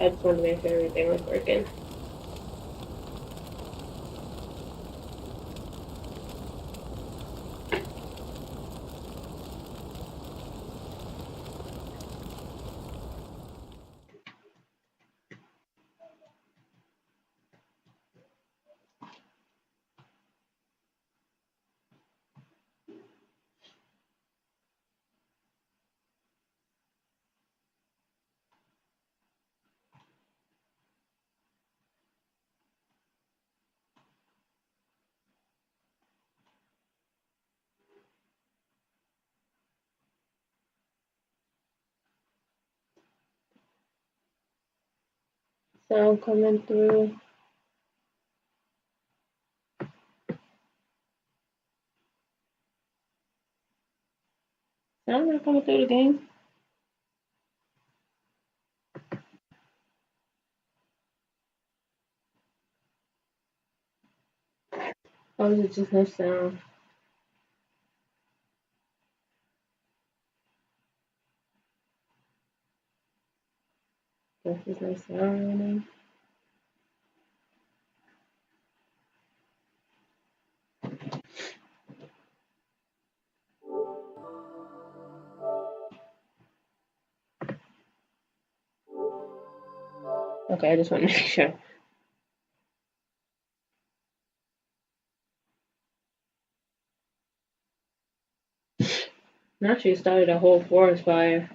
I just wanted to make sure everything was working. Sound coming through. Sound not coming through the game. Or is it just no sound? Guess there's no sound running. Okay, I just want to make sure. Now she started a whole forest fire.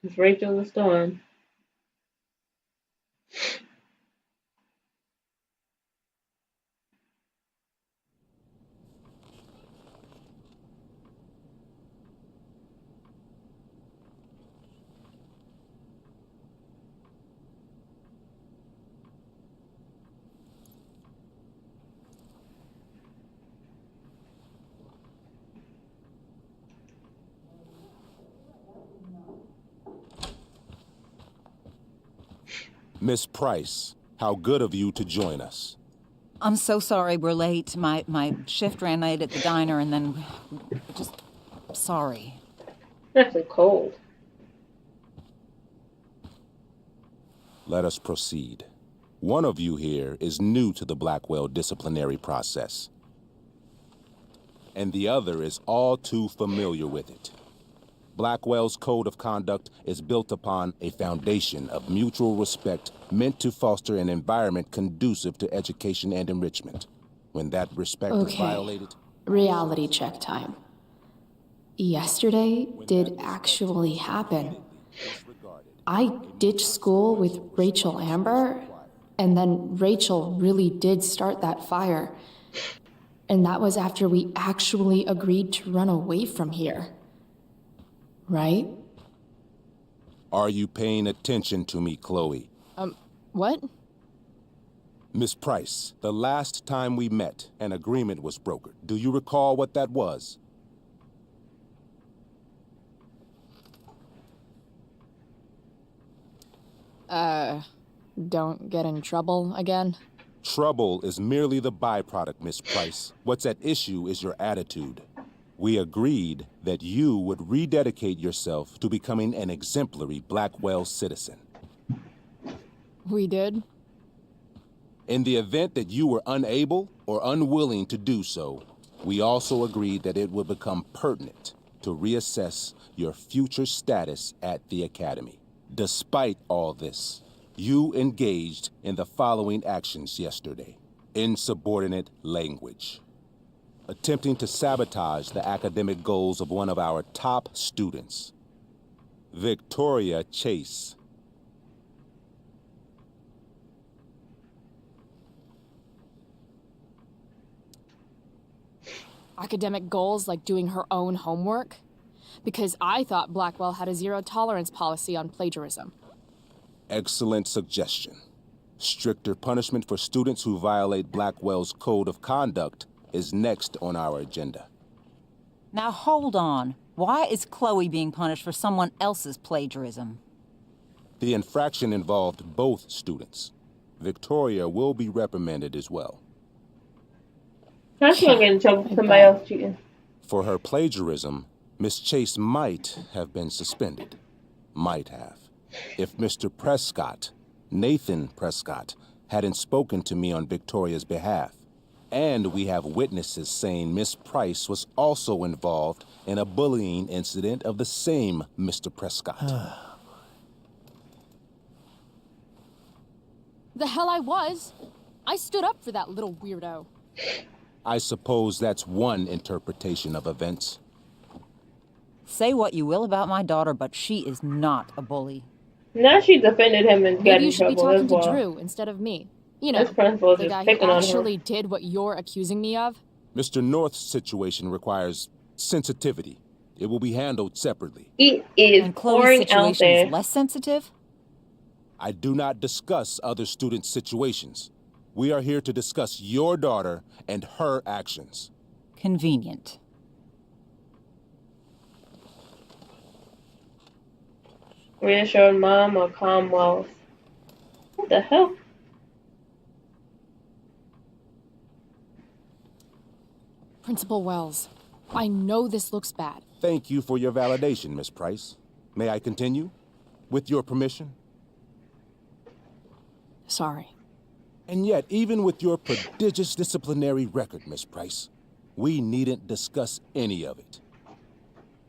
It's Rachel the Storm. Miss Price, how good of you to join us. I'm so sorry we're late. My shift ran late at the diner and then just sorry. It's actually cold. Let us proceed. One of you here is new to the Blackwell disciplinary process, and the other is all too familiar with it. Blackwell's code of conduct is built upon a foundation of mutual respect meant to foster an environment conducive to education and enrichment. When that respect is violated... Reality check time. Yesterday did actually happen. I ditched school with Rachel Amber, and then Rachel really did start that fire. And that was after we actually agreed to run away from here. Right? Are you paying attention to me, Chloe? What? Miss Price, the last time we met, an agreement was brokered. Do you recall what that was? Don't get in trouble again? Trouble is merely the byproduct, Miss Price. What's at issue is your attitude. We agreed that you would rededicate yourself to becoming an exemplary Blackwell citizen. We did? In the event that you were unable or unwilling to do so, we also agreed that it would become pertinent to reassess your future status at the Academy. Despite all this, you engaged in the following actions yesterday. Insubordinate language. Attempting to sabotage the academic goals of one of our top students, Victoria Chase. Academic goals like doing her own homework? Because I thought Blackwell had a zero-tolerance policy on plagiarism. Excellent suggestion. Stricter punishment for students who violate Blackwell's code of conduct is next on our agenda. Now hold on. Why is Chloe being punished for someone else's plagiarism? The infraction involved both students. Victoria will be reprimanded as well. How's she gonna get in trouble for somebody else cheating? For her plagiarism, Miss Chase might have been suspended. Might have. If Mr. Prescott, Nathan Prescott, hadn't spoken to me on Victoria's behalf. And we have witnesses saying Miss Price was also involved in a bullying incident of the same Mr. Prescott. The hell I was. I stood up for that little weirdo. I suppose that's one interpretation of events. Say what you will about my daughter, but she is not a bully. Now she defended him and got Maybe in you should be trouble as talking to well. Drew instead of me. You know, This principal is the just guy who picking on her. actually did what you're accusing me of. Mr. North's situation requires sensitivity. It will be handled separately. It is And Chloe's pouring out situation there. is less sensitive? I do not discuss other students' situations. We are here to discuss your daughter and her actions. Convenient. Reassured mom or Commonwealth. What the hell? Principal Wells, I know this looks bad. Thank you for your validation, Miss Price. May I continue? With your permission? Sorry. And yet, even with your prodigious disciplinary record, Miss Price, we needn't discuss any of it.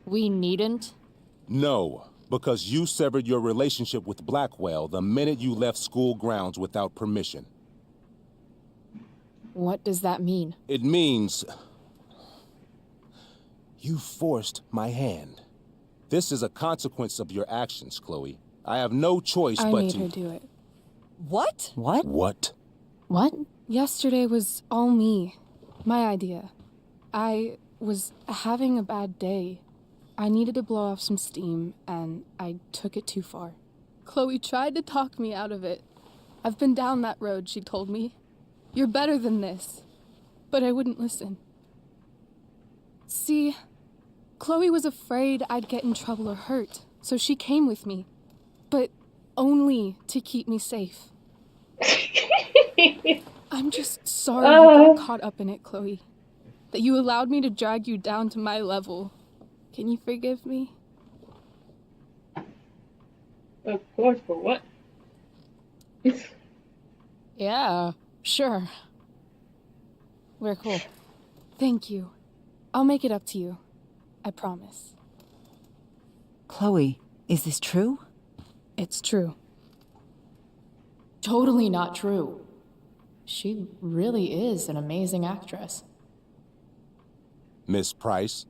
We needn't? No, because you severed your relationship with Blackwell the minute you left school grounds without permission. What does that mean? It means you forced my hand. This is a consequence of your actions, Chloe. I have no choice I but made to... her do it. What? What? What? What? Yesterday was all me. My idea. I was having a bad day. I needed to blow off some steam, and I took it too far. Chloe tried to talk me out of it. I've been down that road, she told me. You're better than this. But I wouldn't listen. See, Chloe was afraid I'd get in trouble or hurt, so she came with me. But only to keep me safe. I'm just sorry you got caught up in it, Chloe. That you allowed me to drag you down to my level. Can you forgive me? Of course, but what? Yeah, sure. We're cool. Thank you. I'll make it up to you. I promise. Chloe, is this true? It's true. Totally not true. She really is an amazing actress. Miss Price?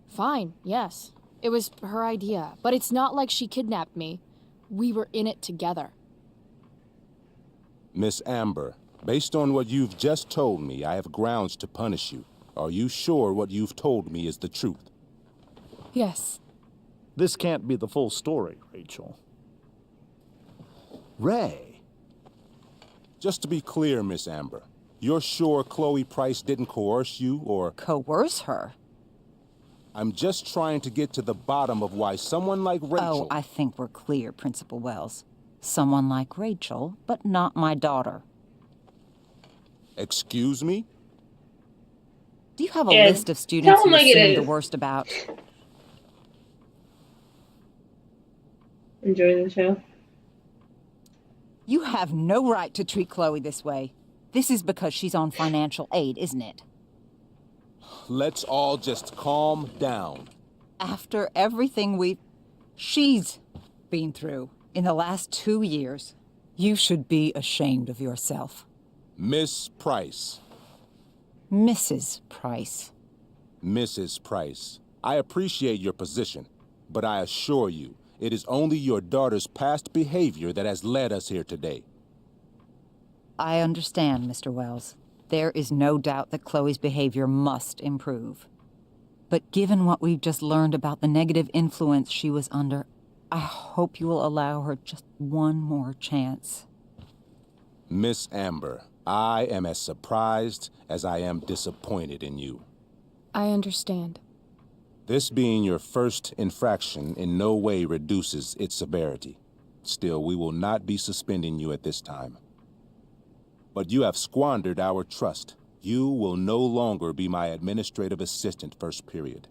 Fine, yes. It was her idea, but it's not like she kidnapped me. We were in it together. Miss Amber, based on what you've just told me, I have grounds to punish you. Are you sure what you've told me is the truth? Yes. This can't be the full story, Rachel. Ray. Just to be clear, Miss Amber, you're sure Chloe Price didn't coerce you or... Coerce her? I'm just trying to get to the bottom of why someone like Rachel... Oh, I think we're clear, Principal Wells. Someone like Rachel, but not my daughter. Excuse me? Do you have a Yeah, list of students tell 'em you like it assume the is. worst about? Enjoy the show. You have no right to treat Chloe this way. This is because she's on financial aid, isn't it? Let's all just calm down. After everything she's been through in the last 2 years, you should be ashamed of yourself. Miss Price. Mrs. Price. Mrs. Price, I appreciate your position, but I assure you, it is only your daughter's past behavior that has led us here today. I understand, Mr. Wells. There is no doubt that Chloe's behavior must improve. But given what we've just learned about the negative influence she was under, I hope you will allow her just one more chance. Miss Amber, I am as surprised as I am disappointed in you. I understand. This being your first infraction in no way reduces its severity. Still, we will not be suspending you at this time. But you have squandered our trust. You will no longer be my administrative assistant first period.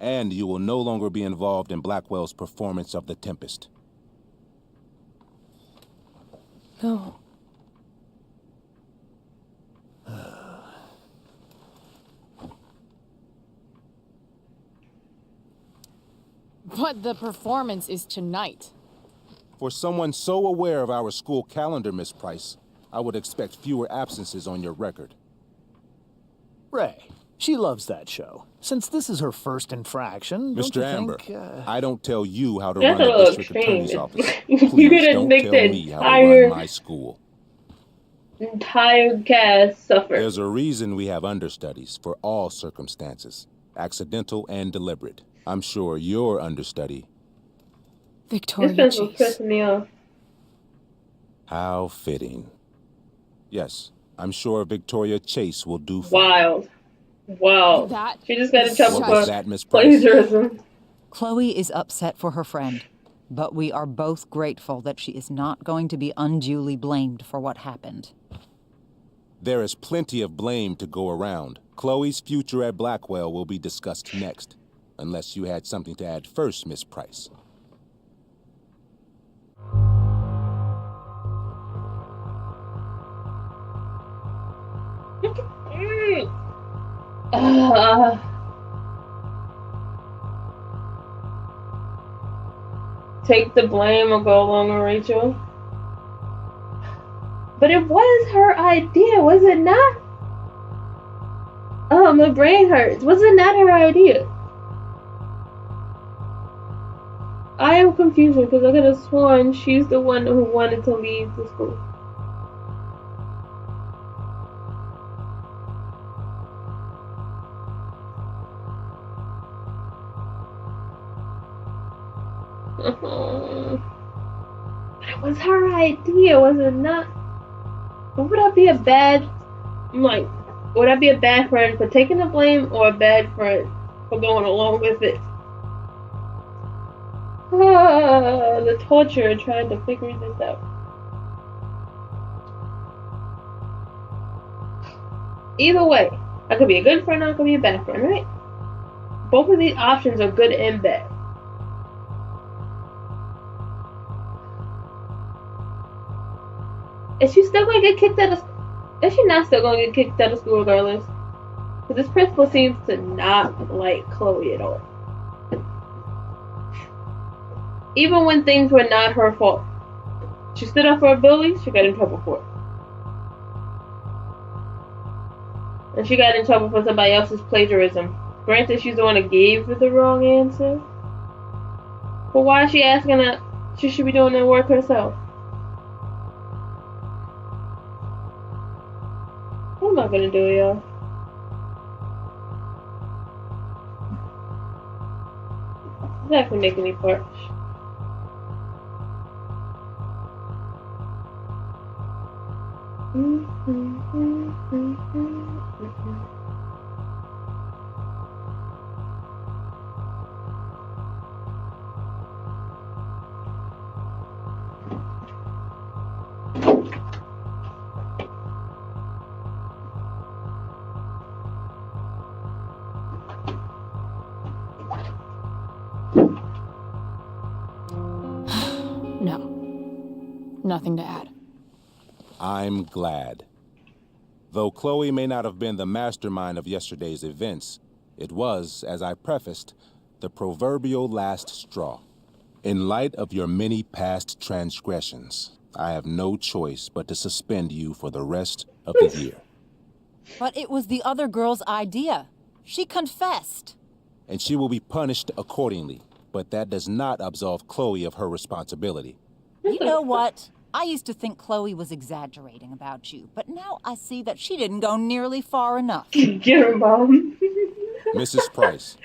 And you will no longer be involved in Blackwell's performance of The Tempest. No. But the performance is tonight. For someone so aware of our school calendar, Miss Price, I would expect fewer absences on your record. Ray, she loves that show. Since this is her first infraction, don't Mr. you Amber, think, I don't tell you how to That's run a a little district extreme. attorney's office. You Please gotta don't make tell the me how to run my school. entire cast suffer. There's a reason we have understudies for all circumstances, accidental and deliberate. I'm sure your understudy. This Victoria pencil's Chase. pissing me off. How fitting. Yes, I'm sure Victoria Chase will do fine. Wild. Wow. That She just got in is trouble What was for that, Miss Price? plagiarism. Chloe is upset for her friend, but we are both grateful that she is not going to be unduly blamed for what happened. There is plenty of blame to go around. Chloe's future at Blackwell will be discussed next, unless you had something to add first, Miss Price. Take the blame or go along with Rachel. But it was her idea, was it not? Oh, my brain hurts. Was it not her idea? I am confused because I could have sworn she's the one who wanted to leave the school. But it was her idea, was it not? But would I be a bad, would I be a bad friend for taking the blame or a bad friend for going along with it? The torture of trying to figure this out. Either way, I could be a good friend or I could be a bad friend, right? Both of these options are good and bad. Is she still gonna get kicked out of school? Is she not still gonna get kicked out of school regardless? Because this principal seems to not like Chloe at all. Even when things were not her fault. She stood up for a bully, she got in trouble for it. And she got in trouble for somebody else's plagiarism. Granted, she's the one that gave the wrong answer. But why is she asking that she should be doing that work herself? What am I gonna do, y'all? It's actually making me parch. No. Nothing to add. I'm glad. Though Chloe may not have been the mastermind of yesterday's events, it was, as I prefaced, the proverbial last straw. In light of your many past transgressions, I have no choice but to suspend you for the rest of the year. But it was the other girl's idea. She confessed. And she will be punished accordingly, but that does not absolve Chloe of her responsibility. You know what? I used to think Chloe was exaggerating about you, but now I see that she didn't go nearly far enough. Get her, Mom. Mrs. Price,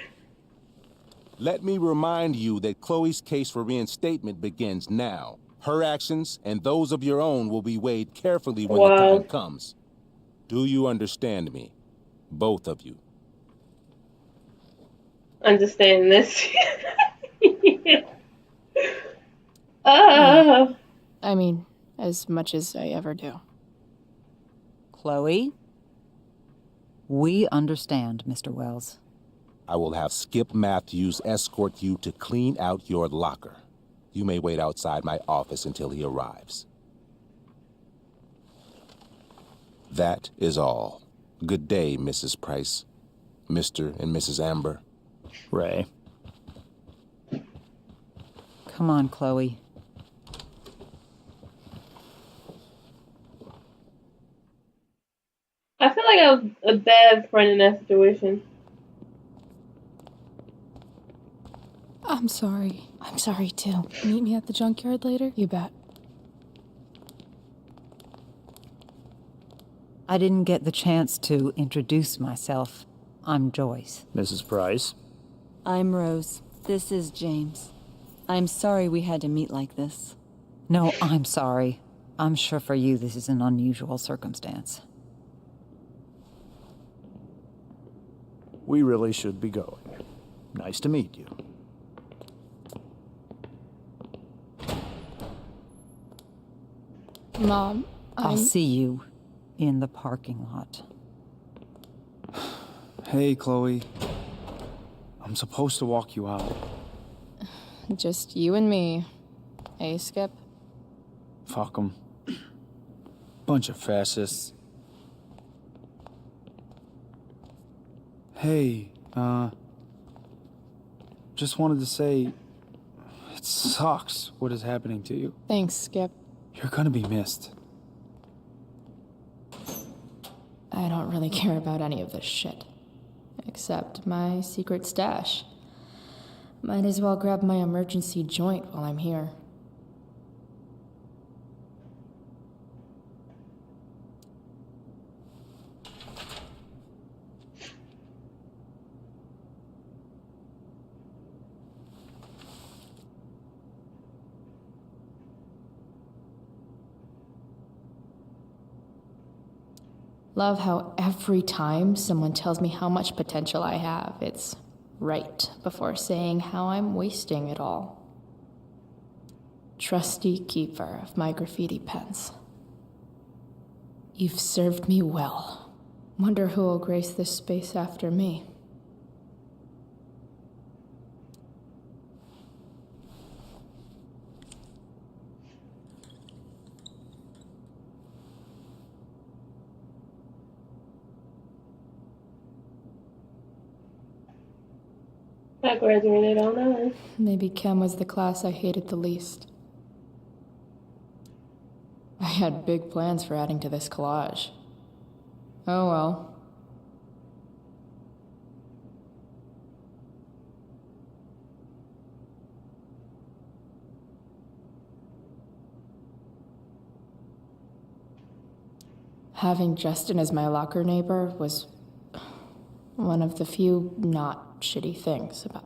let me remind you that Chloe's case for reinstatement begins now. Her actions and those of your own will be weighed carefully when the time comes. Do you understand me? Both of you. Understand this. I mean, as much as I ever do. Chloe? We understand, Mr. Wells. I will have Skip Matthews escort you to clean out your locker. You may wait outside my office until he arrives. That is all. Good day, Mrs. Price. Mr. and Mrs. Amber. Ray. Come on, Chloe. I feel like I was a bad friend in that situation. I'm sorry. I'm sorry too. Meet me at the junkyard later? You bet. I didn't get the chance to introduce myself. I'm Joyce. Mrs. Price. I'm Rose. This is James. I'm sorry we had to meet like this. No, I'm sorry. I'm sure for you this is an unusual circumstance. We really should be going. Nice to meet you. Mom, I'll see you in the parking lot. Hey, Chloe. I'm supposed to walk you out. Just you and me. Hey, Skip. Fuck 'em. Bunch of fascists. Hey, just wanted to say, it sucks what is happening to you. Thanks, Skip. You're gonna be missed. I don't really care about any of this shit. Except my secret stash. Might as well grab my emergency joint while I'm here. Love how every time someone tells me how much potential I have, it's right before saying how I'm wasting it all. Trusty keeper of my graffiti pens. You've served me well. Wonder who will grace this space after me. I graduated on that. Maybe chem was the class I hated the least. I had big plans for adding to this collage. Oh well. Having Justin as my locker neighbor was one of the few not shitty things about.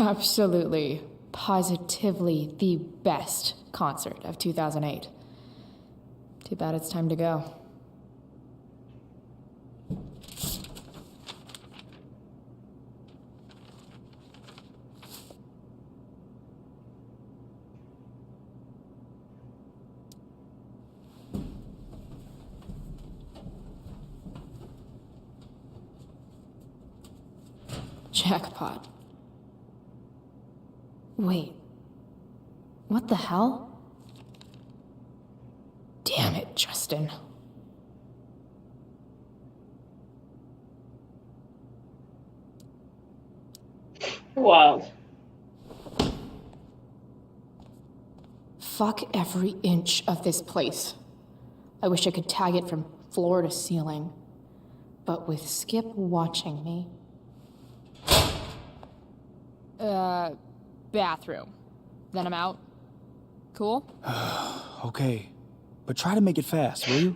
Absolutely, positively the best concert of 2008. Too bad it's time to go. Jackpot. Wait. What the hell? Damn it, Justin. Wild. Fuck every inch of this place. I wish I could tag it from floor to ceiling. But with Skip watching me. Bathroom. Then I'm out. Cool? Okay, but try to make it fast, will you?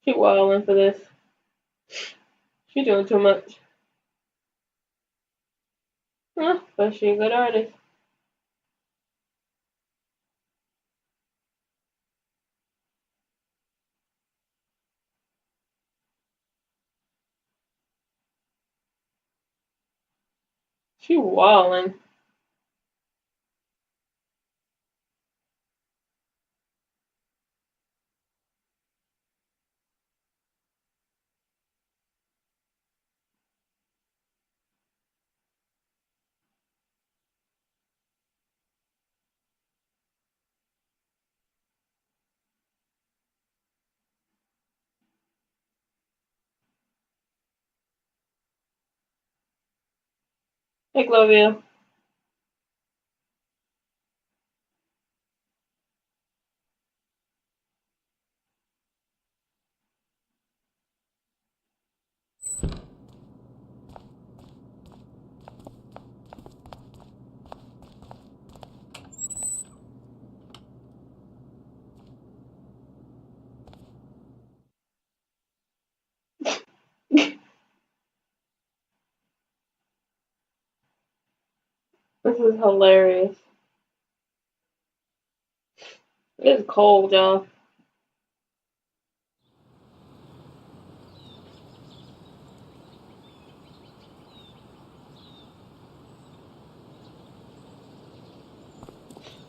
She wilding for this. She doing too much. Huh, but she a good artist. She wilding. Hey, Clovia. This is hilarious. It's cold, y'all.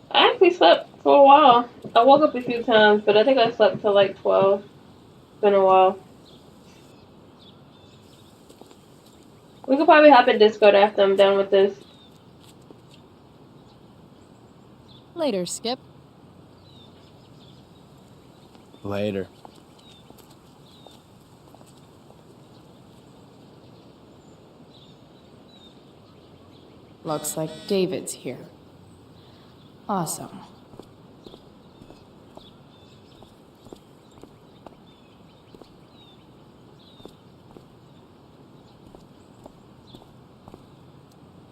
I actually slept for a while. I woke up a few times, but I think I slept till like 12. It's been a while. We could probably hop in Discord after I'm done with this. Later, Skip. Later. Looks like David's here. Awesome.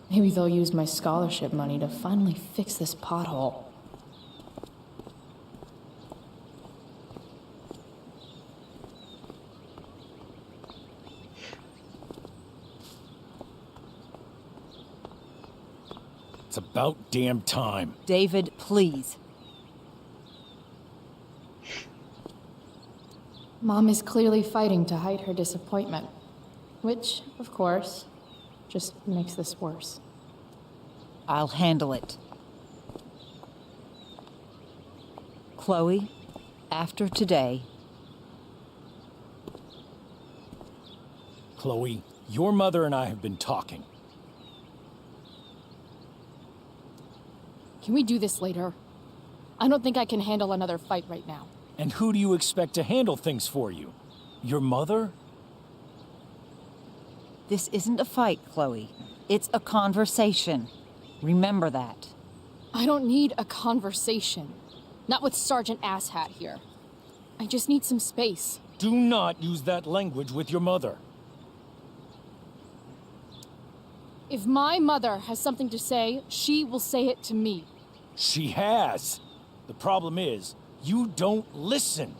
Maybe they'll use my scholarship money to finally fix this pothole. It's about damn time. David, please. Mom is clearly fighting to hide her disappointment, which, of course, just makes this worse. I'll handle it. Chloe, after today... Chloe, your mother and I have been talking. Can we do this later? I don't think I can handle another fight right now. And who do you expect to handle things for you? Your mother? This isn't a fight, Chloe. It's a conversation. Remember that. I don't need a conversation. Not with Sergeant Asshat here. I just need some space. Do not use that language with your mother. If my mother has something to say, she will say it to me. She has. The problem is, you don't listen.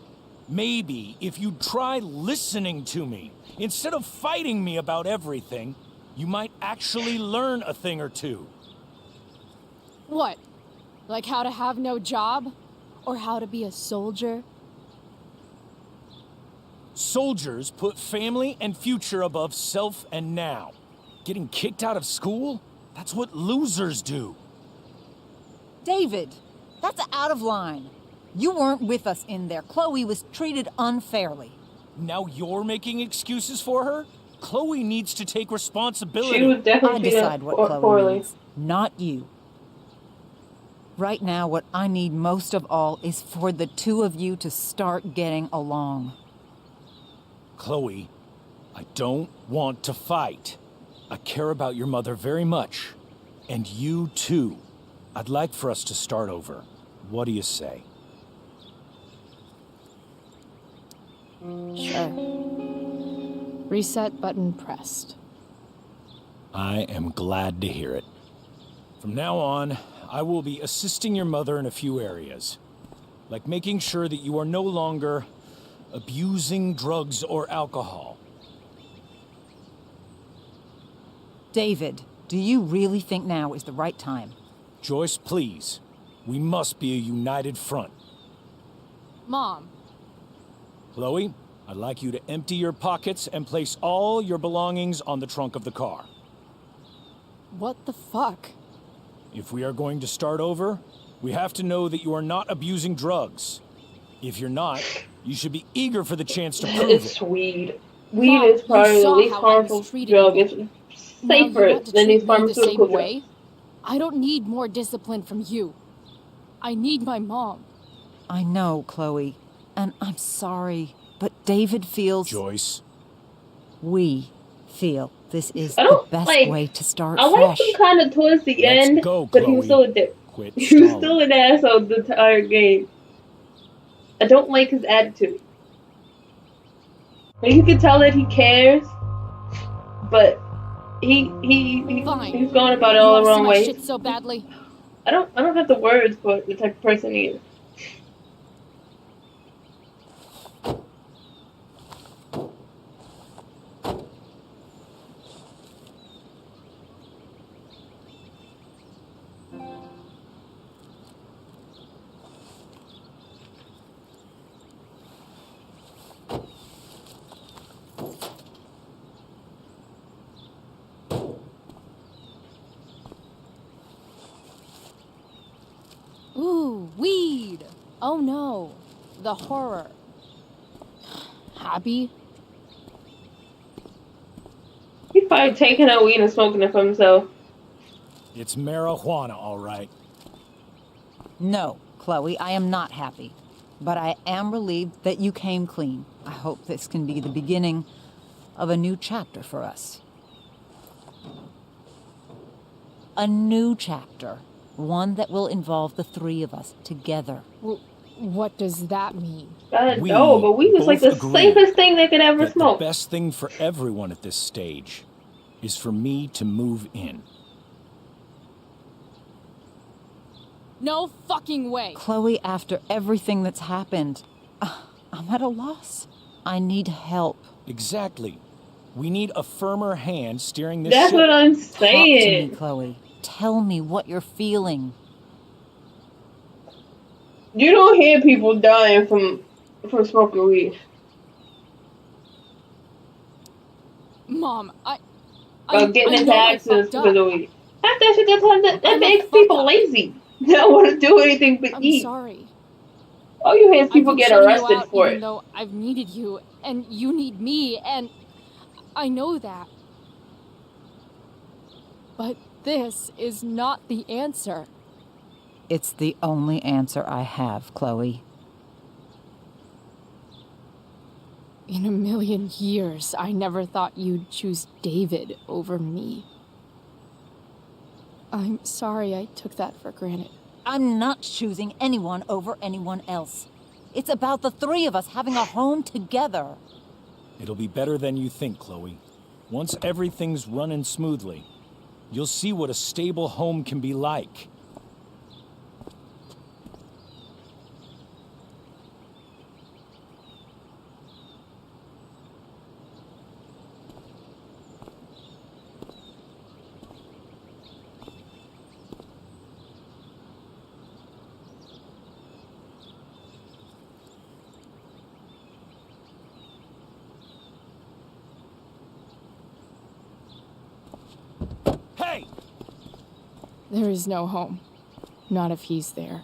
Maybe if you'd try listening to me, instead of fighting me about everything, you might actually learn a thing or two. What? Like how to have no job? Or how to be a soldier? Soldiers put family and future above self and now. Getting kicked out of school? That's what losers do. David, that's out of line. You weren't with us in there. Chloe was treated unfairly. Now you're making excuses for her? Chloe needs to take responsibility. She was definitely I treated decide what Chloe poorly. needs, not you. Right now, what I need most of all is for the two of you to start getting along. Chloe, I don't want to fight. I care about your mother very much. And you too. I'd like for us to start over. What do you say? Sure. Reset button pressed. I am glad to hear it. From now on, I will be assisting your mother in a few areas. Like making sure that you are no longer abusing drugs or alcohol. David, do you really think now is the right time? Joyce, please. We must be a united front. Mom. Chloe, I'd like you to empty your pockets and place all your belongings on the trunk of the car. What the fuck? If we are going to start over, we have to know that you are not abusing drugs. If you're not, you should be eager for the chance to prove It's it. weed. Weed Mom, is probably you the saw least how I harmful was treating drug. you. It's Now you safer want to than treat these me the pharmaceutical same drugs. way? I don't need more discipline from you. I need my mom. I know, Chloe, and I'm sorry, but David feels... Joyce. We feel this is I the don't best like. way to start I liked him fresh. kind of towards the Let's end, go, but he was Chloe. still a dick. Quit He was stalling. still an asshole the entire game. I don't like his attitude. Like, you can tell that he cares, but he's Fine. going about it You all want the to see wrong my ways. shit so badly? I don't have the words for the type of person he is. Ooh, weed. Oh no. The horror. Happy? He's probably taking out weed and smoking it for himself. It's marijuana, all right. No, Chloe, I am not happy. But I am relieved that you came clean. I hope this can be the beginning of a new chapter for us. A new chapter. One that will involve the three of us together. What does that mean? God, no, but weed is like the safest thing they could ever that smoke. The best thing for everyone at this stage is for me to move in. No fucking way. Chloe, after everything that's happened, I'm at a loss. I need help. Exactly. We need a firmer hand steering this That's ship. what I'm Talk to saying. me, Chloe. Tell me what you're feeling. You don't hear people dying from smoking weed. Mom, Getting into accidents because of weed. Half that shit that makes people lazy. They don't want to do anything but eat. I'm sorry. All you hear is people get arrested for it. Even though I've needed you, and you need me, and I know that. But this is not the answer. It's the only answer I have, Chloe. In a million years, I never thought you'd choose David over me. I'm sorry I took that for granted. I'm not choosing anyone over anyone else. It's about the three of us having a home together. It'll be better than you think, Chloe. Once everything's running smoothly, you'll see what a stable home can be like. Hey! There is no home. Not if he's there.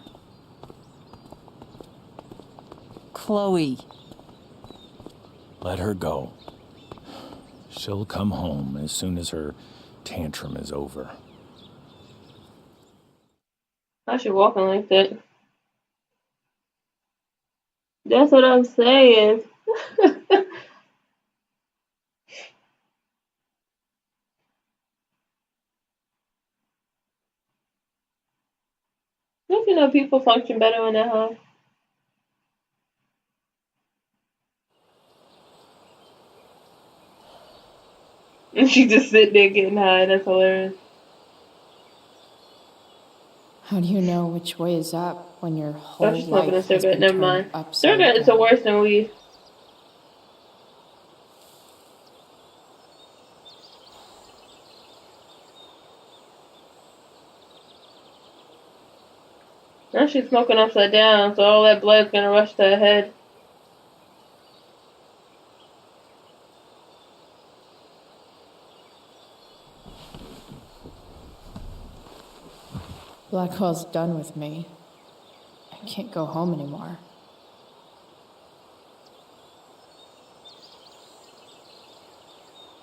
Chloe. Let her go. She'll come home as soon as her tantrum is over. I should walk on like that. That's what I'm saying. Don't you know people function better when they're high? And she just sit there getting high. That's hilarious. How do you know which way is up when your whole Oh, she's smoking a life has cigarette. been Never turned mind. upside Cigarette is down? worse than weed. Now she's smoking upside down, so all that blood's gonna rush to her head. Blackwell's done with me. I can't go home anymore.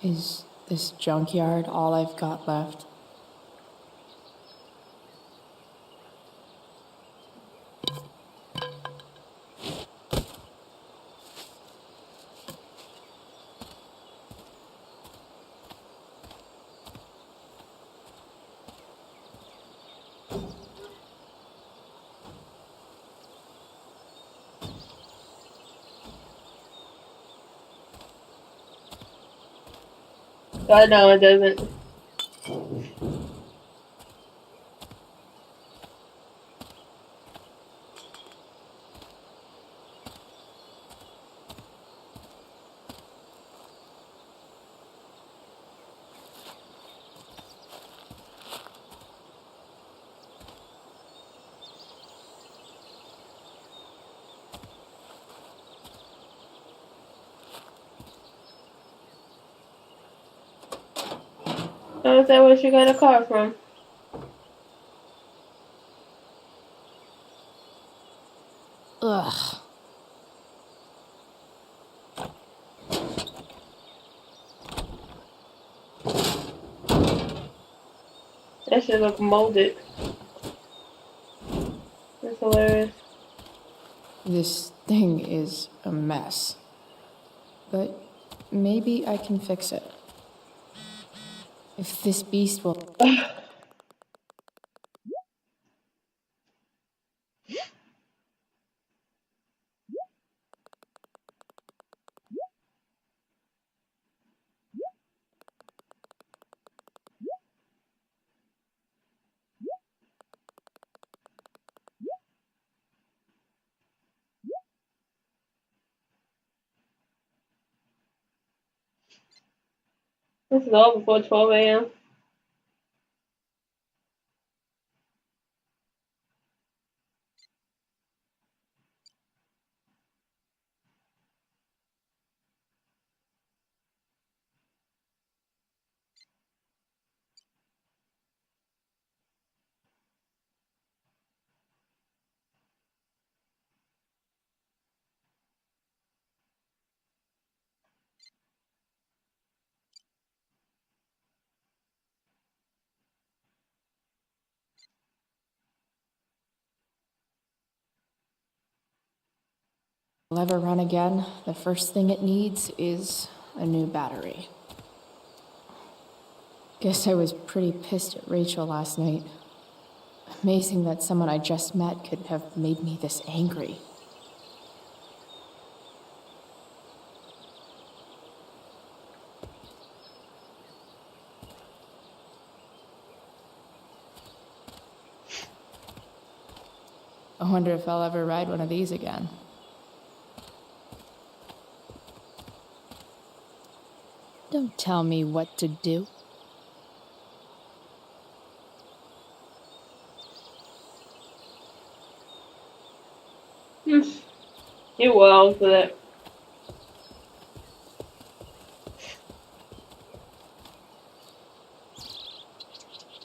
Is this junkyard all I've got left? God, no, it doesn't. How is that where she got a car from? Ugh. That shit look molded. That's hilarious. This thing is a mess. But maybe I can fix it. If this beast will... This is all before 12 a.m. ever run again, the first thing it needs is a new battery. Guess I was pretty pissed at Rachel last night. Amazing that someone I just met could have made me this angry. I wonder if I'll ever ride one of these again. Don't tell me what to do. You're well for that.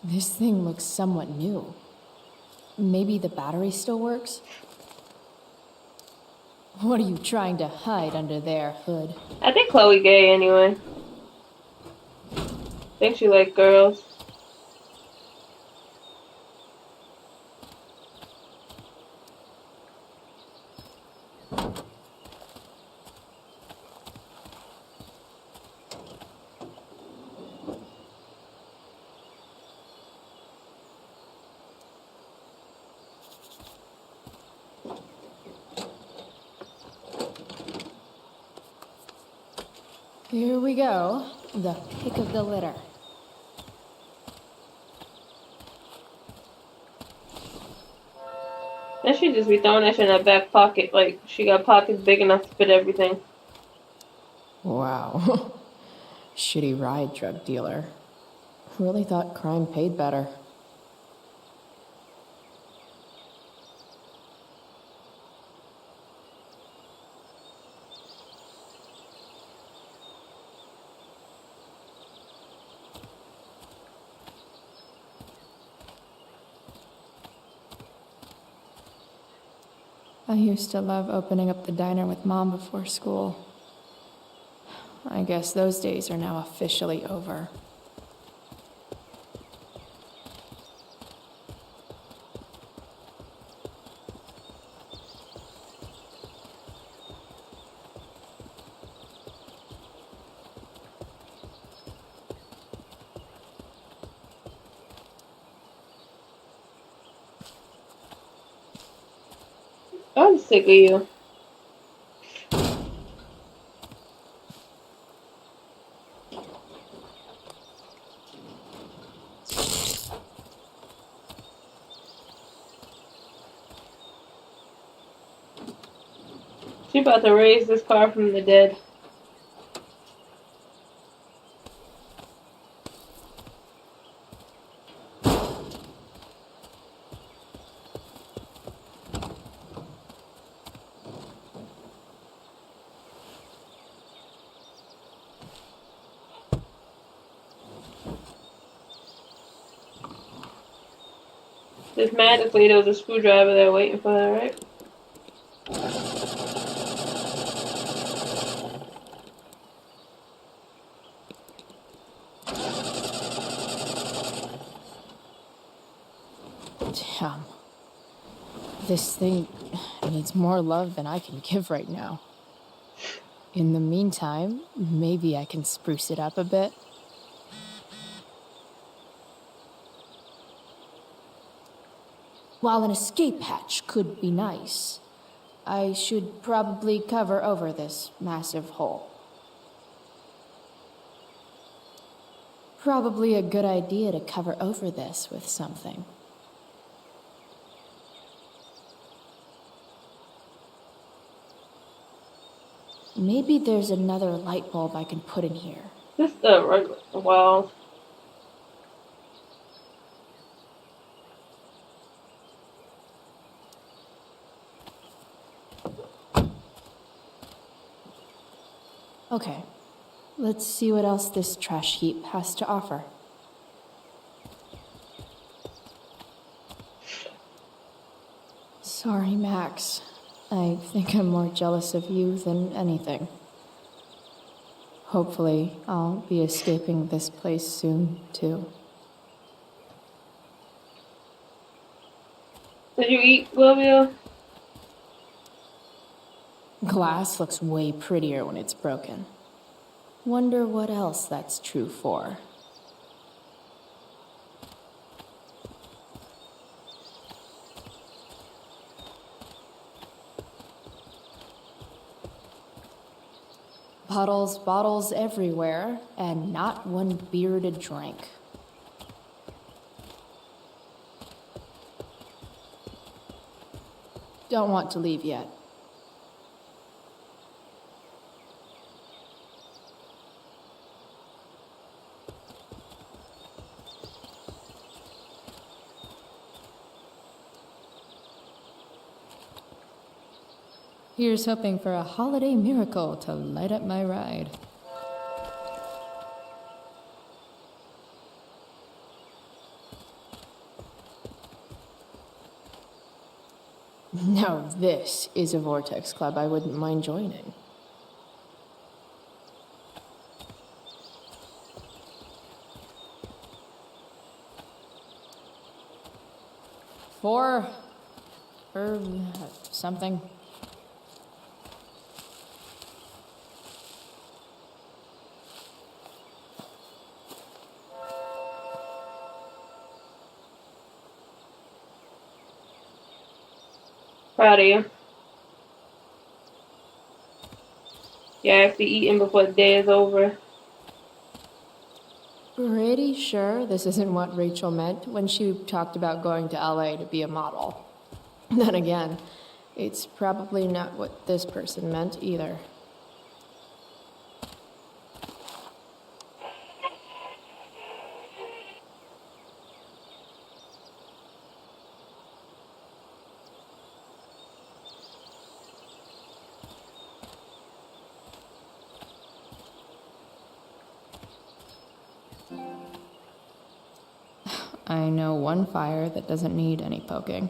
This thing looks somewhat new. Maybe the battery still works? What are you trying to hide under there, Hood? I think Chloe gay anyway. I think she like girls. Here we go. The pick of the litter. Then she just be throwing that shit in her back pocket. Like, she got pockets big enough to fit everything. Wow. Shitty ride drug dealer. Really thought crime paid better. I used to love opening up the diner with Mom before school. I guess those days are now officially over. I'm sick of you. She about to raise this car from the dead. Just magically there was a screwdriver there waiting for her, right? Damn. This thing needs more love than I can give right now. In the meantime, maybe I can spruce it up a bit. While an escape hatch could be nice, I should probably cover over this massive hole. Probably a good idea to cover over this with something. Maybe there's another light bulb I can put in here. Just the regular walls. Okay, let's see what else this trash heap has to offer. Sorry, Max. I think I'm more jealous of you than anything. Hopefully, I'll be escaping this place soon, too. Did you eat, Sylvia? Glass looks way prettier when it's broken. Wonder what else that's true for. Bottles everywhere, and not one beer to drink. Don't want to leave yet. Here's hoping for a holiday miracle to light up my ride. Now this is a Vortex Club I wouldn't mind joining. Four... or something. Proud of you. You're actually eating before the day is over. Pretty sure this isn't what Rachel meant when she talked about going to LA to be a model. Then again, it's probably not what this person meant either. I know one fire that doesn't need any poking.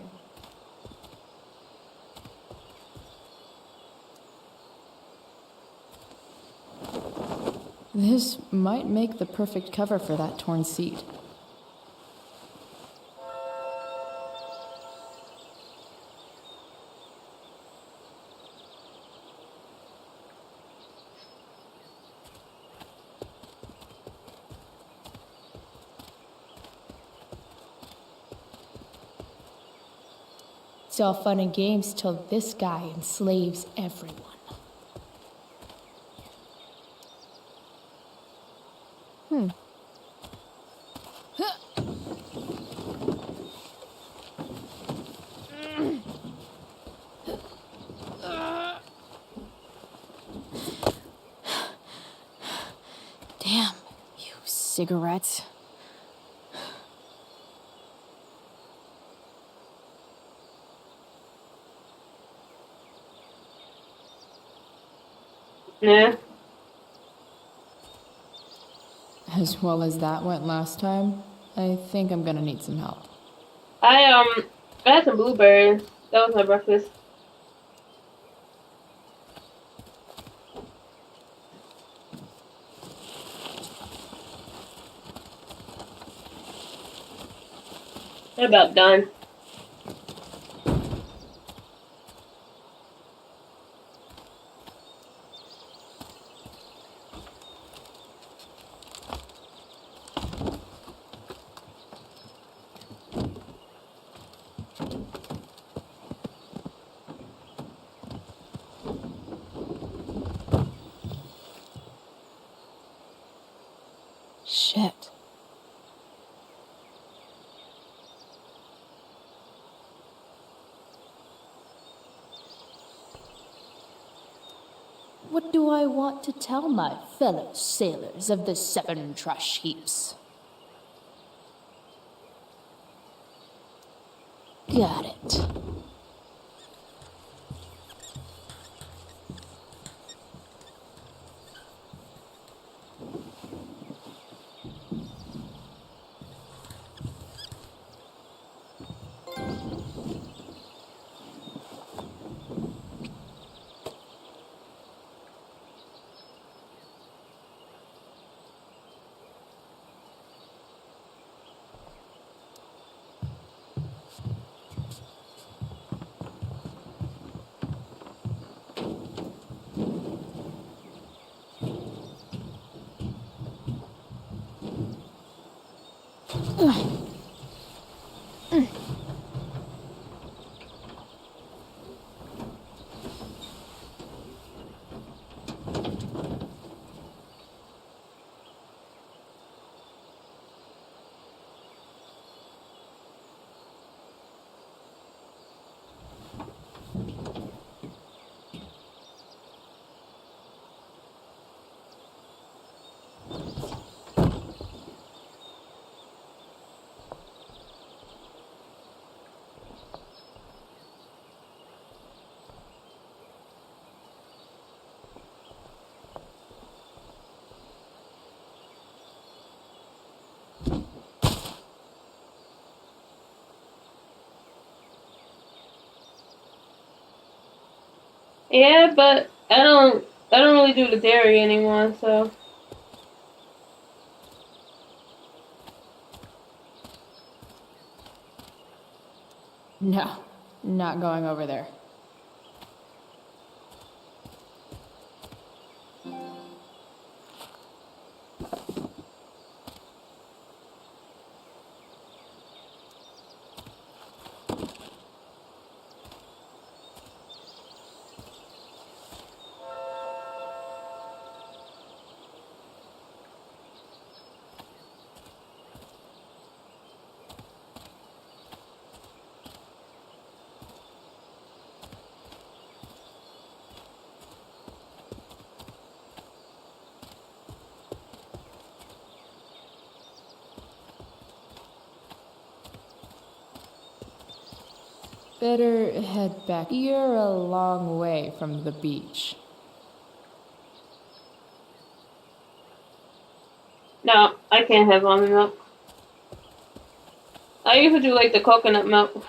This might make the perfect cover for that torn seat. It's all fun and games till this guy enslaves everyone. Damn, you cigarettes. Yeah. As well as that went last time, I think I'm gonna need some help. I had some blueberries. That was my breakfast. I'm about done. Shit. What do I want to tell my fellow sailors of the 7 trash heaps? Got it. Yeah, but I don't really do the dairy anymore, so No, not going over there. Better head back. You're a long way from the beach. no, I can't have almond milk. I usually do like the coconut milk.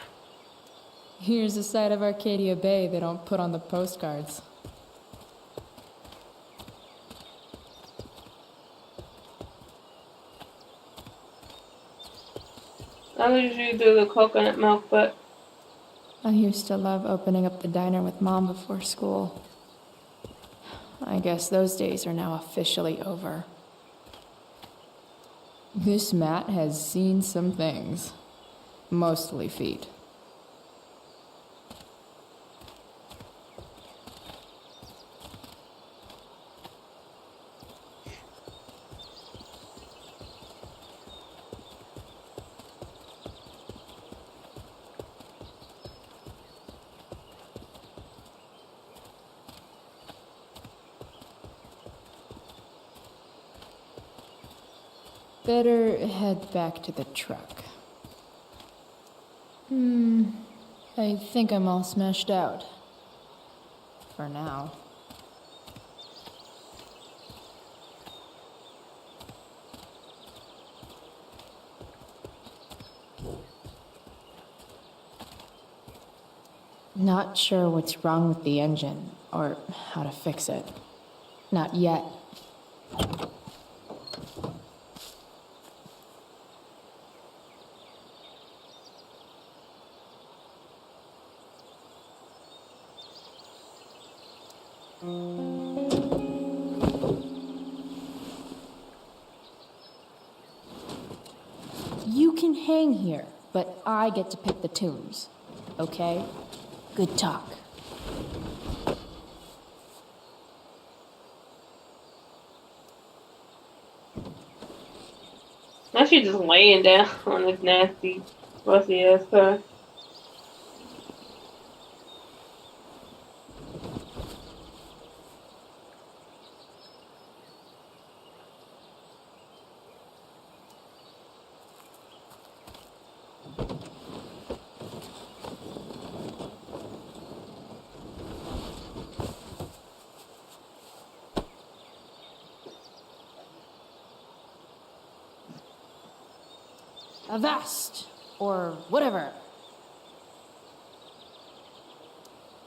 Here's a side of Arcadia Bay they don't put on the postcards. I usually do the coconut milk, but I used to love opening up the diner with Mom before school. I guess those days are now officially over. This mat has seen some things. Mostly feet. Better head back to the truck. I think I'm all smashed out. For now. Not sure what's wrong with the engine, or how to fix it. Not yet. You can hang here, but I get to pick the tunes. Okay? Good talk. now she's just laying down on this nasty, rusty ass car. Avast! Or whatever.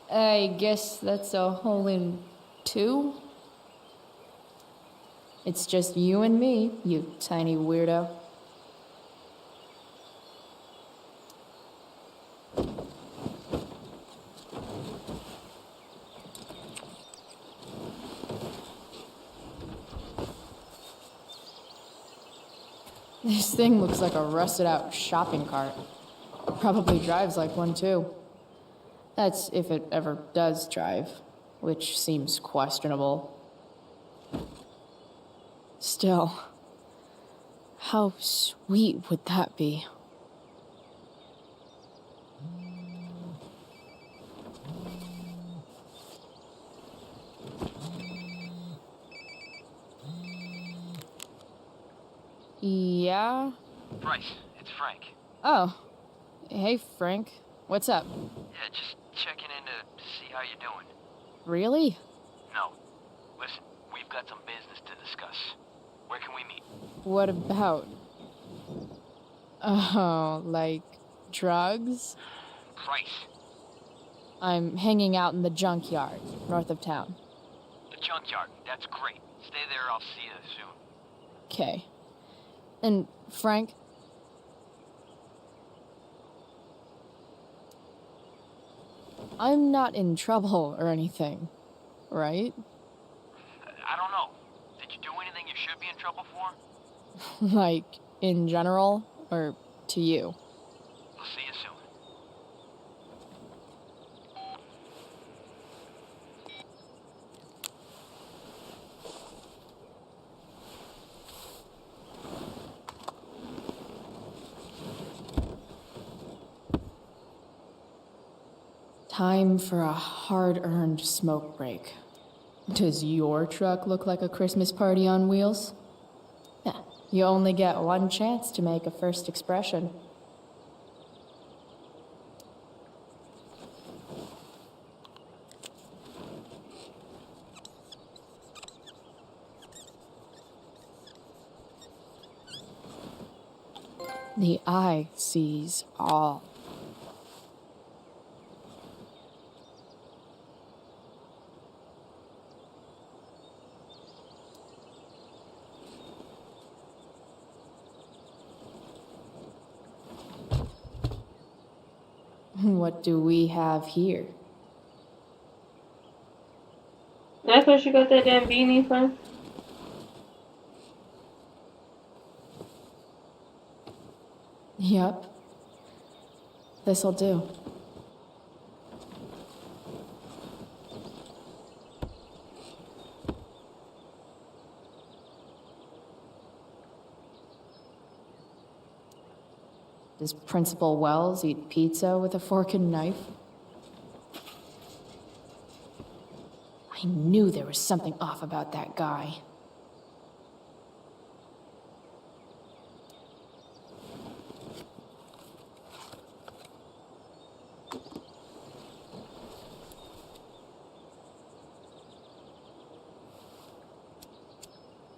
I guess that's a hole in 2? It's just you and me, you tiny weirdo. This thing looks like a rusted out shopping cart. Probably drives like one too. That's if it ever does drive, which seems questionable. Still, how sweet would that be? Yeah? Bryce, it's Frank. Oh. Hey, Frank. What's up? Yeah, just checking in to see how you're doing. Really? No. Listen, we've got some business to discuss. Where can we meet? What about? Oh, like drugs? Price. I'm hanging out in the junkyard, north of town. The junkyard. That's great. Stay there, I'll see you soon. Okay. And Frank? I'm not in trouble or anything, right? I don't know. Did you do anything you should be in trouble for? Like, in general, or to you? I'll see you soon. Time for a hard-earned smoke break. Does your truck look like a Christmas party on wheels? Yeah, you only get one chance to make a first expression. The eye sees all. What do we have here? That's where she got that damn beanie from. Yep. This'll do. Does Principal Wells eat pizza with a fork and knife? I knew there was something off about that guy.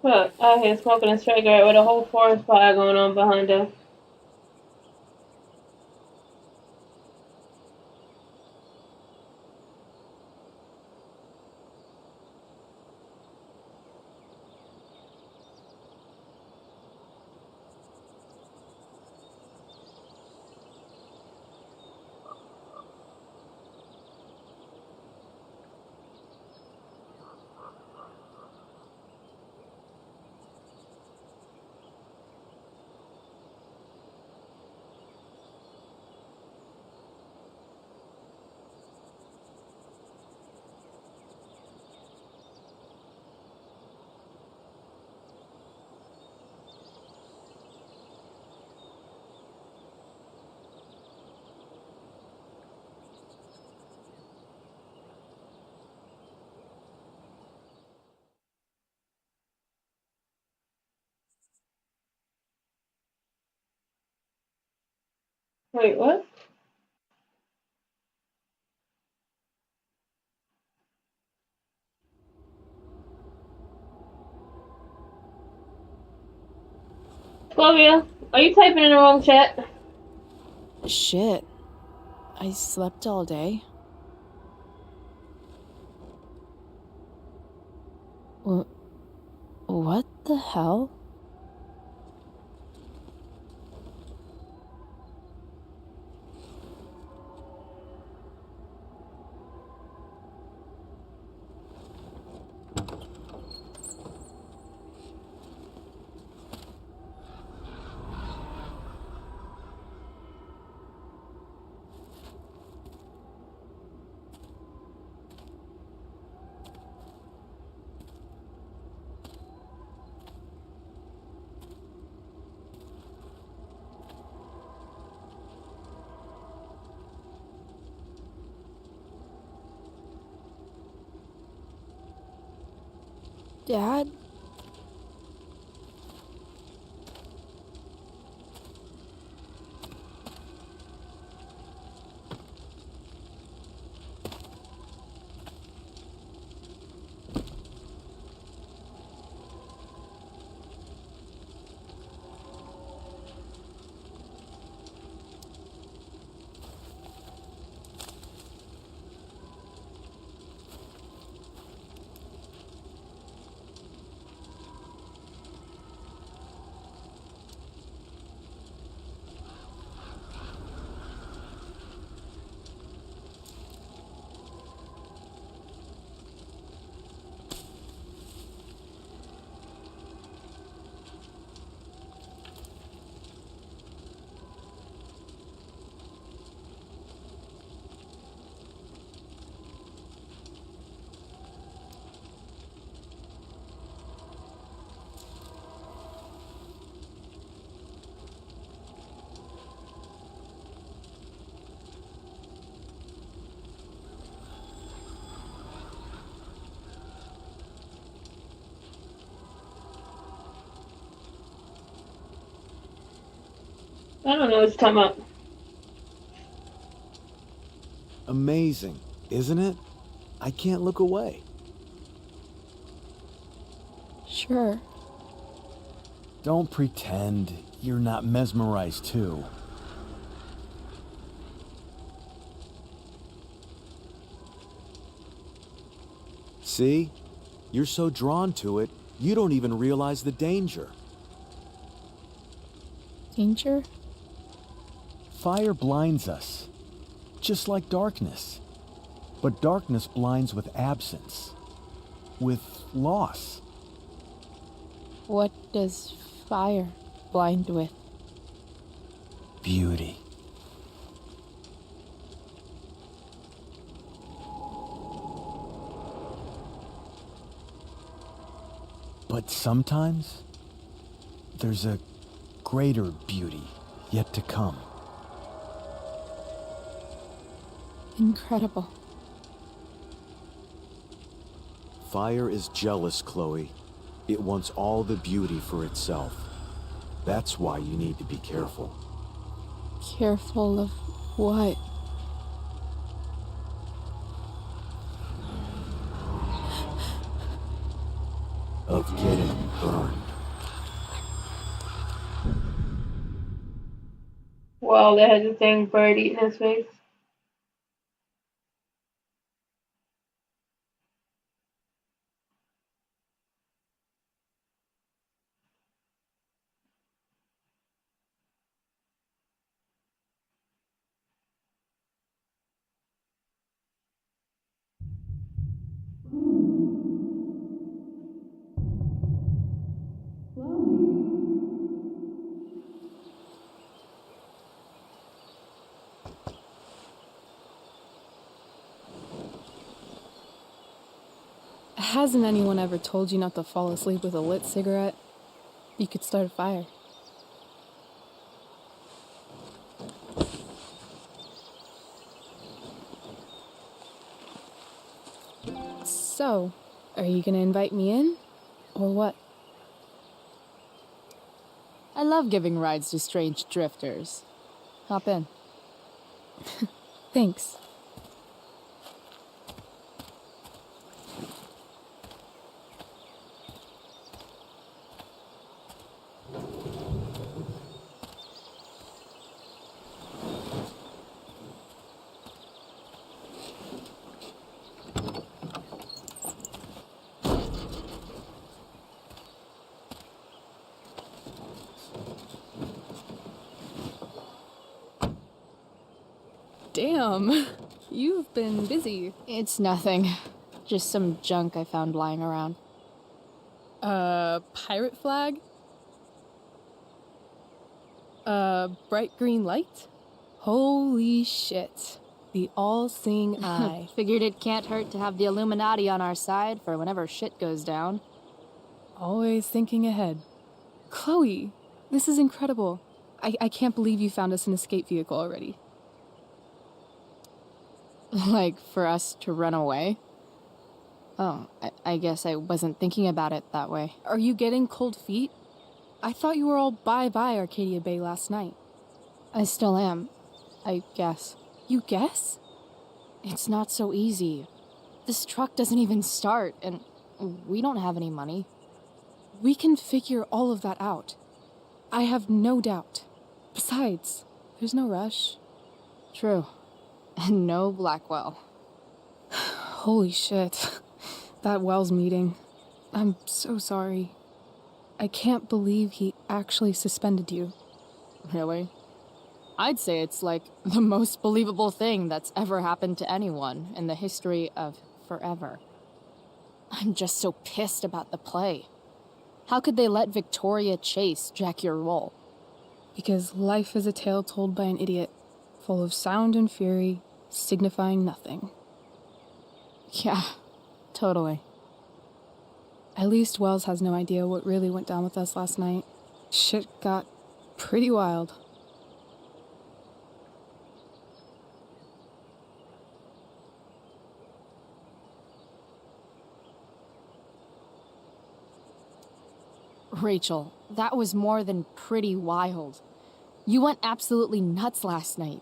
Look, out here smoking a cigarette with a whole forest fire going on behind her. Wait, what? Flavia, are you typing in the wrong chat? Shit. I slept all day. What the hell? Dad? I don't know what you're talking about. Amazing, isn't it? I can't look away. Sure. Don't pretend you're not mesmerized too. See? You're so drawn to it, you don't even realize the danger. Danger? Fire blinds us. just like darkness. But darkness blinds with absence, with loss. What does fire blind with? Beauty. But sometimes, there's a greater beauty yet to come. Incredible. Fire is jealous, Chloe. It wants all the beauty for itself. That's why you need to be careful. Careful of what? Of getting burned. Wow, that has a dang bird eating his face. Hasn't anyone ever told you not to fall asleep with a lit cigarette? You could start a fire. So, are you gonna invite me in? Or what? I love giving rides to strange drifters. Hop in. Thanks. Damn, you've been busy. It's nothing. Just some junk I found lying around. Pirate flag? Bright green light? Holy shit. The all-seeing eye. Figured it can't hurt to have the Illuminati on our side for whenever shit goes down. Always thinking ahead. Chloe, this is incredible. I can't believe you found us an escape vehicle already. Like, for us to run away? Oh, I guess I wasn't thinking about it that way. Are you getting cold feet? I thought you were all bye-bye Arcadia Bay last night. I still am, I guess. You guess? It's not so easy. This truck doesn't even start, and we don't have any money. We can figure all of that out. I have no doubt. Besides, there's no rush. True. And no Blackwell. Holy shit. That Wells meeting. I'm so sorry. I can't believe he actually suspended you. Really? I'd say it's like the most believable thing that's ever happened to anyone in the history of forever. I'm just so pissed about the play. How could they let Victoria Chase jack your role? Because life is a tale told by an idiot, full of sound and fury, signifying nothing. Yeah, totally. At least Wells has no idea what really went down with us last night. Shit got pretty wild. Rachel, that was more than pretty wild. You went absolutely nuts last night.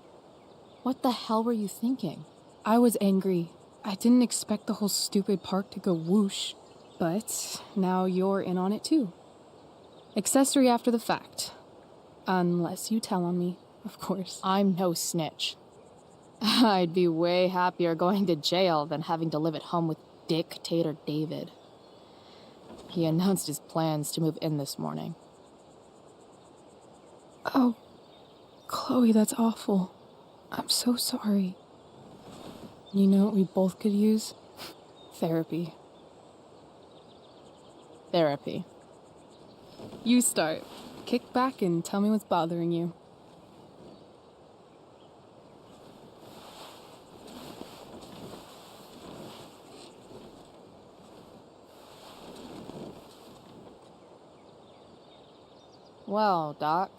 What the hell were you thinking? I was angry. I didn't expect the whole stupid park to go whoosh. But now you're in on it too. Accessory after the fact. Unless you tell on me, of course. I'm no snitch. I'd be way happier going to jail than having to live at home with Dictator David. He announced his plans to move in this morning. Oh, Chloe, that's awful. I'm so sorry. You know what we both could use? Therapy. Therapy. You start. Kick back and tell me what's bothering you. Well, Doc.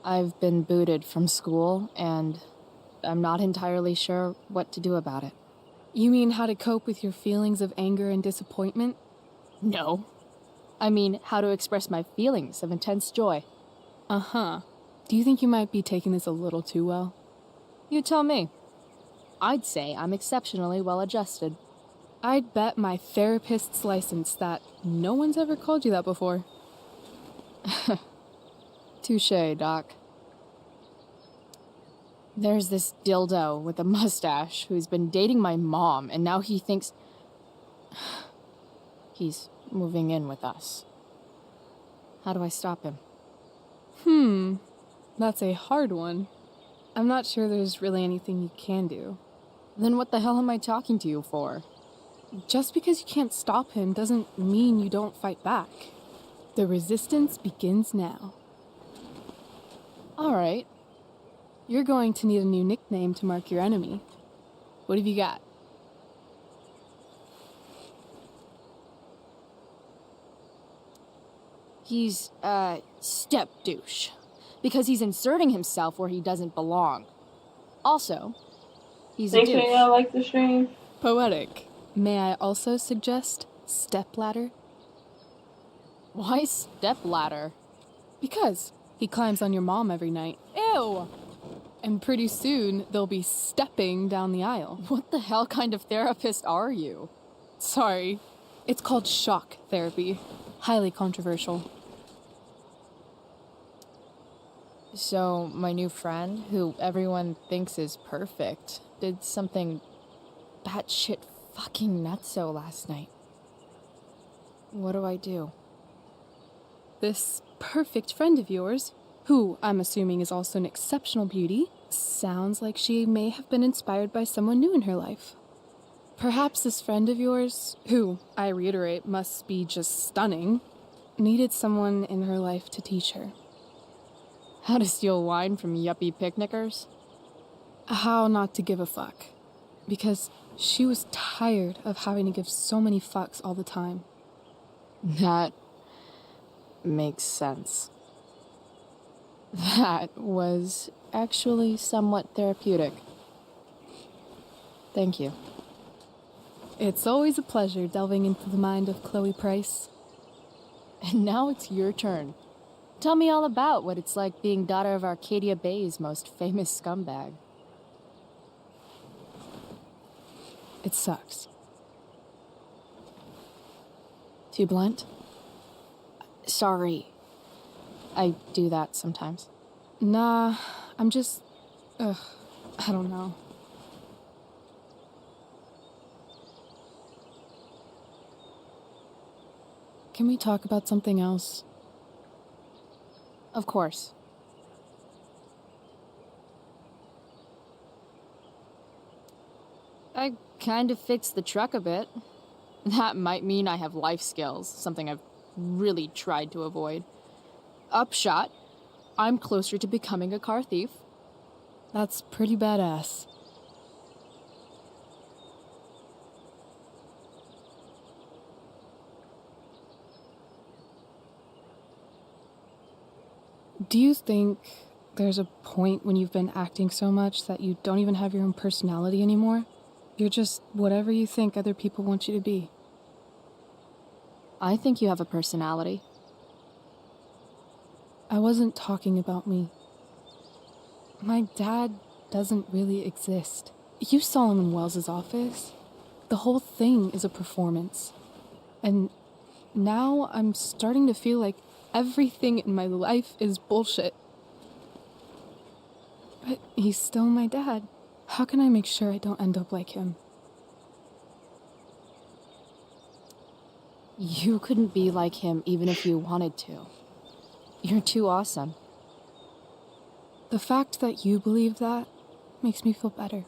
I've been booted from school, and I'm not entirely sure what to do about it. You mean how to cope with your feelings of anger and disappointment? No. I mean, how to express my feelings of intense joy. Uh-huh. Do you think you might be taking this a little too well? You tell me. I'd say I'm exceptionally well adjusted. I'd bet my therapist's license that no one's ever called you that before. Touché, Doc. There's this dildo with a mustache who's been dating my mom, and now he thinks he's moving in with us. How do I stop him? That's a hard one. I'm not sure there's really anything you can do. Then what the hell am I talking to you for? Just because you can't stop him doesn't mean you don't fight back. The resistance begins now. All right. You're going to need a new nickname to mark your enemy. What have you got? He's, step douche. Because he's inserting himself where he doesn't belong. Also, he's a douche. Thanks for y'all like the stream. Poetic. May I also suggest stepladder? Why stepladder? Because he climbs on your mom every night. Ew! And pretty soon, they'll be stepping down the aisle. What the hell kind of therapist are you? Sorry. It's called shock therapy. Highly controversial. So, my new friend, who everyone thinks is perfect, did something batshit fucking nutso last night. What do I do? This perfect friend of yours, who I'm assuming is also an exceptional beauty, sounds like she may have been inspired by someone new in her life. Perhaps this friend of yours, who, I reiterate, must be just stunning, needed someone in her life to teach her. How to steal wine from yuppie picnickers? How not to give a fuck. Because she was tired of having to give so many fucks all the time. That makes sense. That was actually somewhat therapeutic. Thank you. It's always a pleasure delving into the mind of Chloe Price. And now it's your turn. Tell me all about what it's like being daughter of Arcadia Bay's most famous scumbag. It sucks. Too blunt? Sorry. I do that sometimes. Nah, I'm just... I don't know. Can we talk about something else? Of course. I kind of fixed the truck a bit. That might mean I have life skills, something I've really tried to avoid. Upshot, I'm closer to becoming a car thief. That's pretty badass. Do you think there's a point when you've been acting so much that you don't even have your own personality anymore? You're just whatever you think other people want you to be. I think you have a personality. I wasn't talking about me. My dad doesn't really exist. You saw him in Wells's office. The whole thing is a performance. And now I'm starting to feel like everything in my life is bullshit. But he's still my dad. How can I make sure I don't end up like him? You couldn't be like him even if you wanted to. You're too awesome. The fact that you believe that makes me feel better.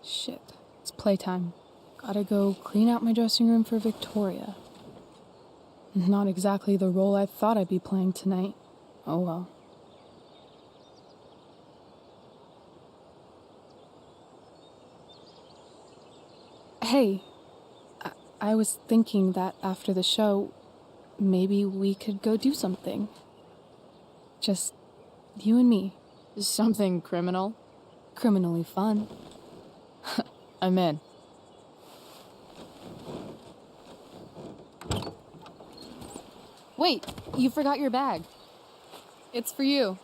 Shit, it's playtime. Gotta go clean out my dressing room for Victoria. Not exactly the role I thought I'd be playing tonight. Oh well. Hey, I was thinking that after the show, maybe we could go do something. Just you and me. Something criminal? Criminally fun. I'm in. Wait, you forgot your bag. It's for you.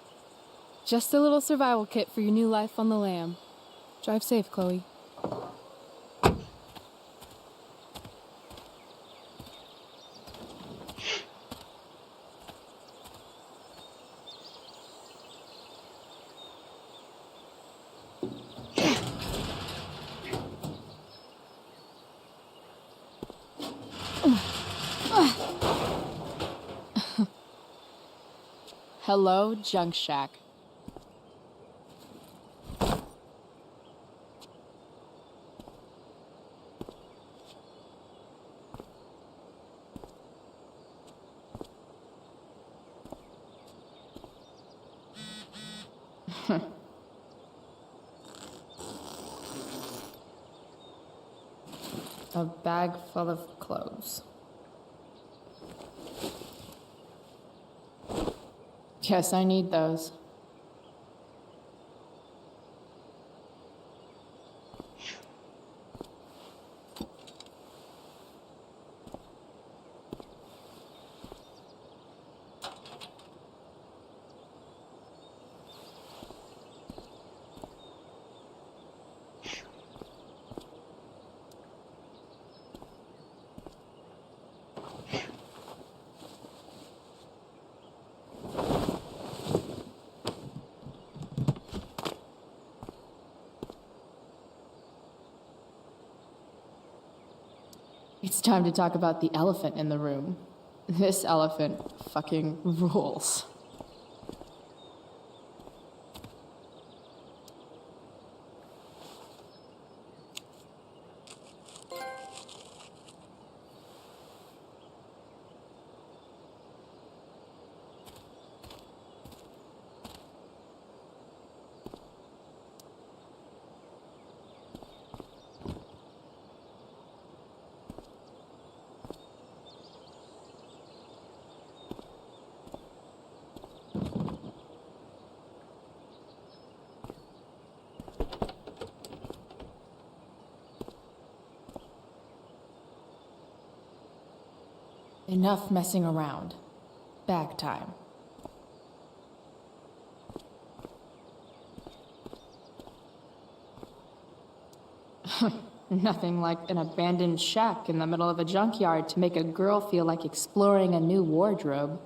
Just a little survival kit for your new life on the lam. Drive safe, Chloe. Hello, Junk Shack. A bag full of clothes. Guess I need those. It's time to talk about the elephant in the room. This elephant fucking rules. Enough messing around. Bag time. Nothing like an abandoned shack in the middle of a junkyard to make a girl feel like exploring a new wardrobe.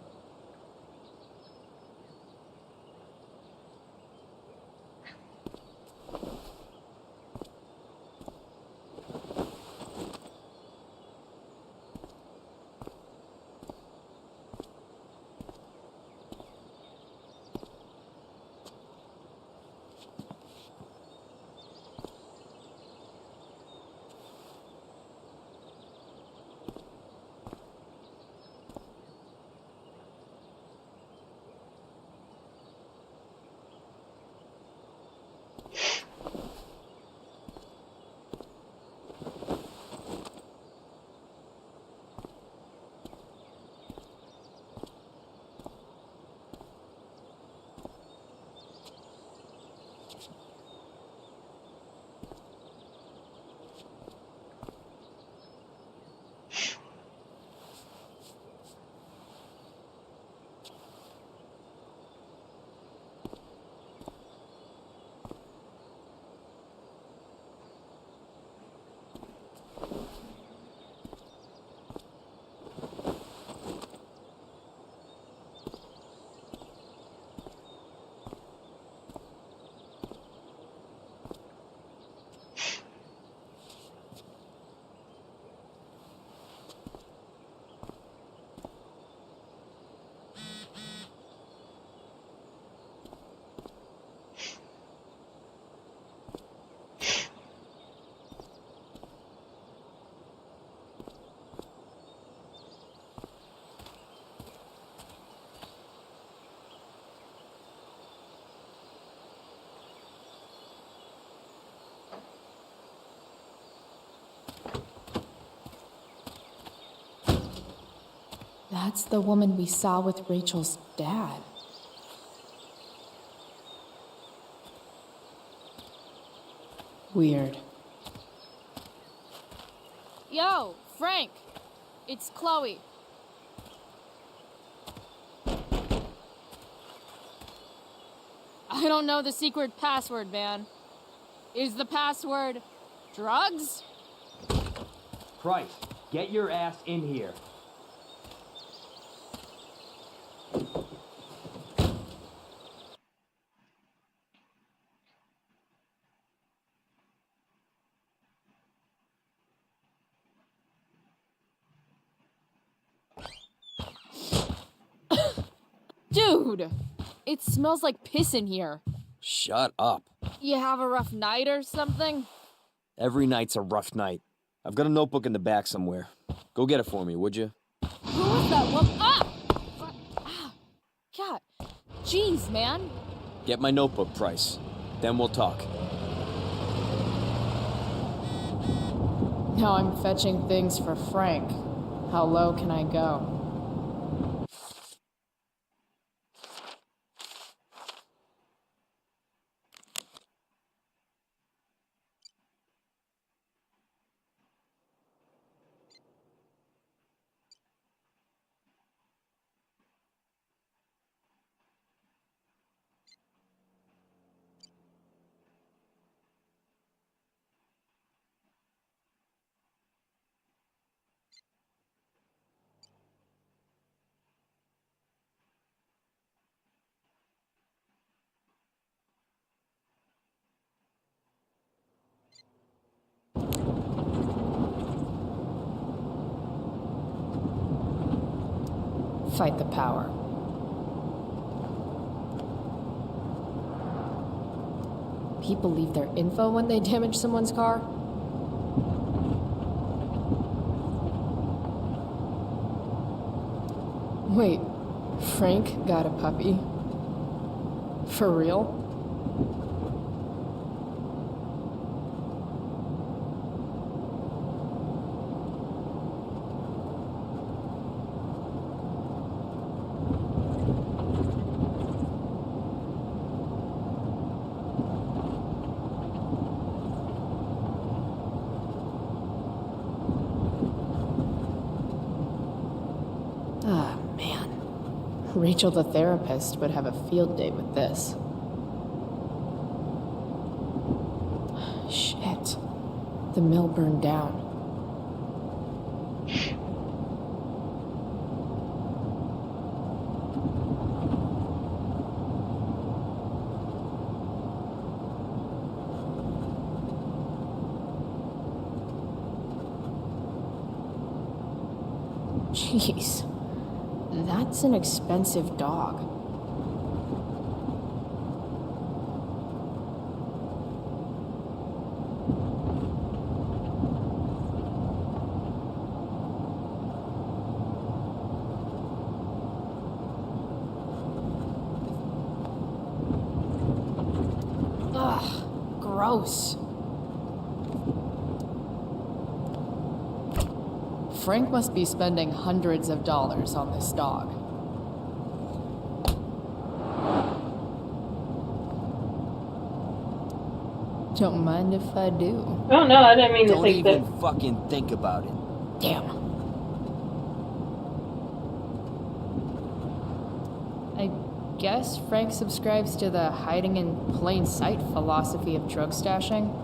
That's the woman we saw with Rachel's dad. Weird. Yo, Frank! It's Chloe. I don't know the secret password, man. Is the password drugs? Price, get your ass in here. Dude! It smells like piss in here. Shut up. You have a rough night or something? Every night's a rough night. I've got a notebook in the back somewhere. Go get it for me, would you? Who was that woman? Ah! God. Jeez, man. Get my notebook, Price. Then we'll talk. Now I'm fetching things for Frank. How low can I go? Fight the power. People leave their info when they damage someone's car? Wait, Frank got a puppy? For real? Ah, man. Rachel the therapist would have a field day with this. Shit. The mill burned down. Jeez. That's an expensive dog. Ugh, gross. Frank must be spending hundreds of dollars on this dog. Don't mind if I do. Oh no, I didn't mean to Don't take that. even fucking think about it. Damn. I guess Frank subscribes to the hiding in plain sight philosophy of drug stashing.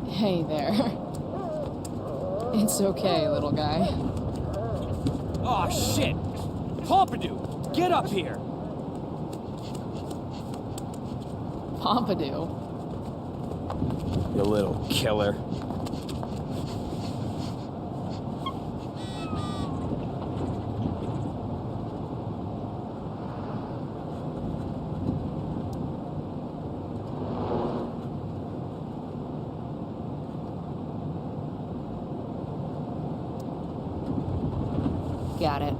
Hey there. It's okay, little guy. Aw, shit! Pompidou, get up here! Pompidou. You little killer. Got it.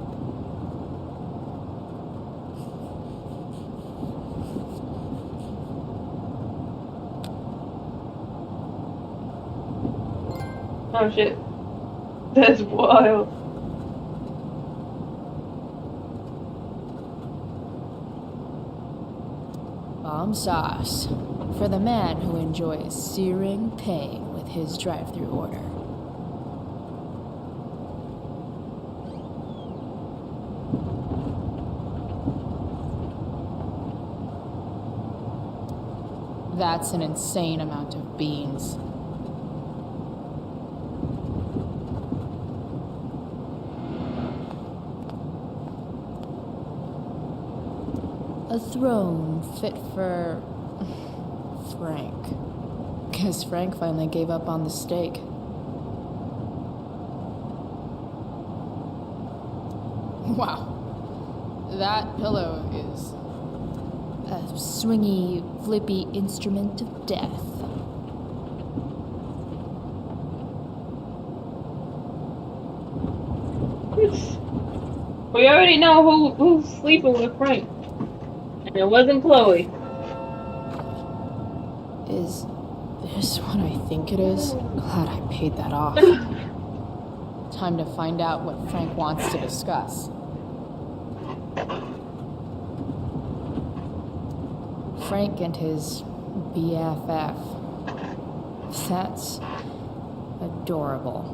Oh shit. That's wild. Bomb sauce for the man who enjoys searing pain with his drive-thru order. That's an insane amount of beans. A throne fit for Frank. Guess Frank finally gave up on the steak. Wow. That pillow is a swingy, flippy instrument of death. We already know who's sleeping with Frank. And it wasn't Chloe. Is this what I think it is? Glad I paid that off. Time to find out what Frank wants to discuss. Frank and his BFF. That's adorable.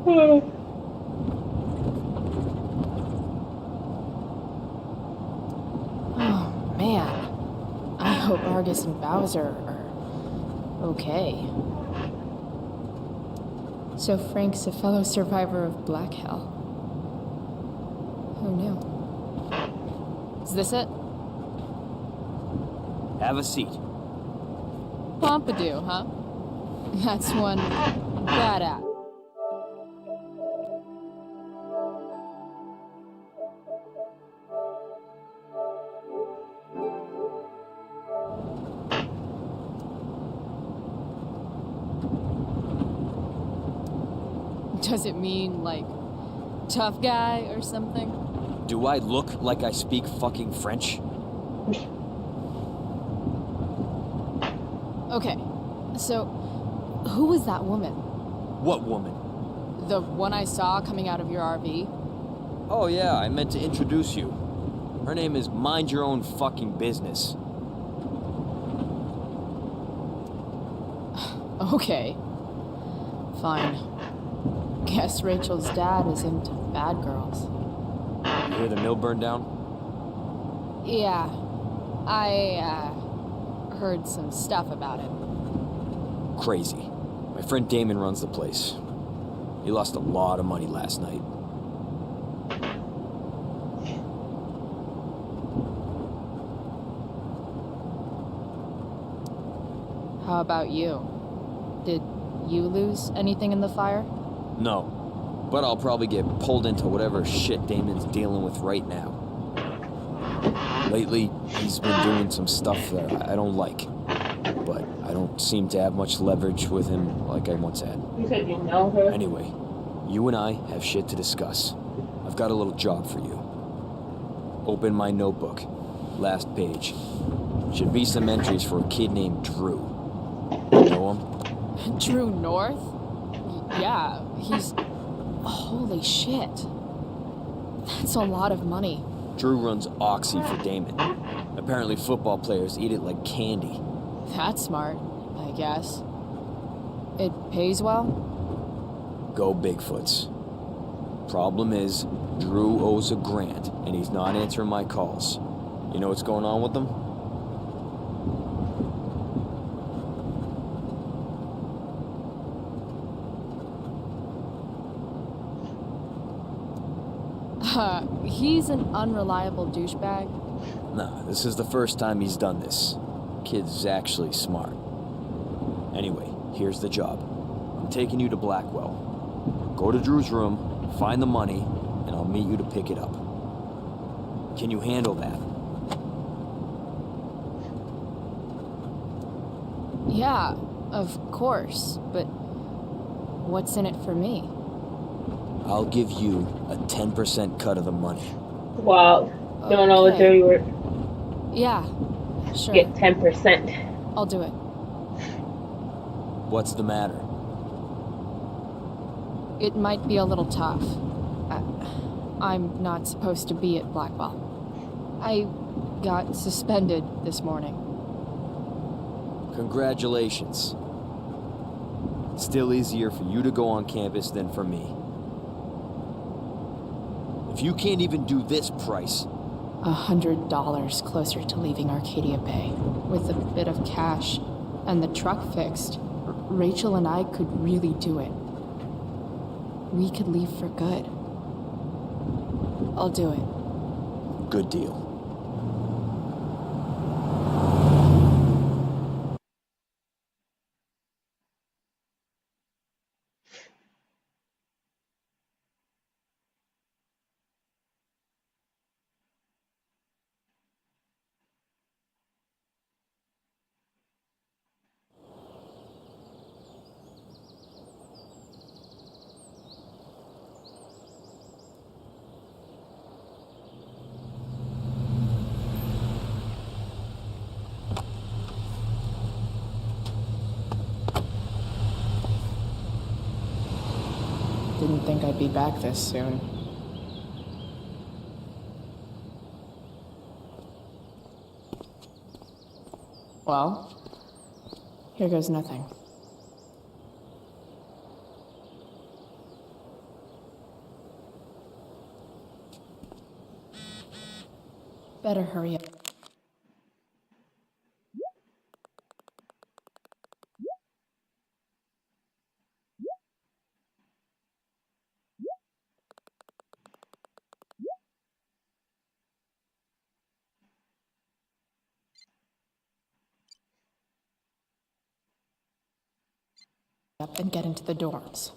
Oh, man. I hope Argus and Bowser are okay. So Frank's a fellow survivor of Black Hell. Who knew? Is this it? Have a seat. Pompidou, huh? That's one badass. Does it mean, like, tough guy or something? Do I look like I speak fucking French? Okay, so who was that woman? What woman? The one I saw coming out of your RV? Oh yeah, I meant to introduce you. Her name is Mind Your Own Fucking Business. Okay. Fine. Guess Rachel's dad is into bad girls. You hear the mill burn down? Yeah. I heard some stuff about it. Crazy. My friend Damon runs the place. He lost a lot of money last night. How about you? Did you lose anything in the fire? No. But I'll probably get pulled into whatever shit Damon's dealing with right now. Lately, he's been doing some stuff that I don't like. But I don't seem to have much leverage with him like I once had. You said you know her? Anyway, you and I have shit to discuss. I've got a little job for you. Open my notebook. Last page. Should be some entries for a kid named Drew. Know him? Drew North? Yeah, he's... Holy shit. That's a lot of money. Drew runs Oxy for Damon. Apparently football players eat it like candy. That's smart, I guess. It pays well? Go Bigfoots. Problem is, Drew owes a grant, and he's not answering my calls. You know what's going on with them? He's an unreliable douchebag. Nah, this is the first time he's done this. Kid's actually smart. Anyway, here's the job. I'm taking you to Blackwell. Go to Drew's room, find the money, and I'll meet you to pick it up. Can you handle that? Yeah, of course, but what's in it for me? I'll give you a 10% cut of the money. Wow. Don't know the dirty word. Yeah, sure. Get 10%. I'll do it. What's the matter? It might be a little tough. I'm not supposed to be at Blackwell. I got suspended this morning. Congratulations. It's still easier for you to go on campus than for me. If you can't even do this price... $100 closer to leaving Arcadia Bay. With a bit of cash and the truck fixed, Rachel and I could really do it. We could leave for good. I'll do it. Good deal. Didn't think I'd be back this soon. Well, here goes nothing. Better hurry up. Up and get into the dorms.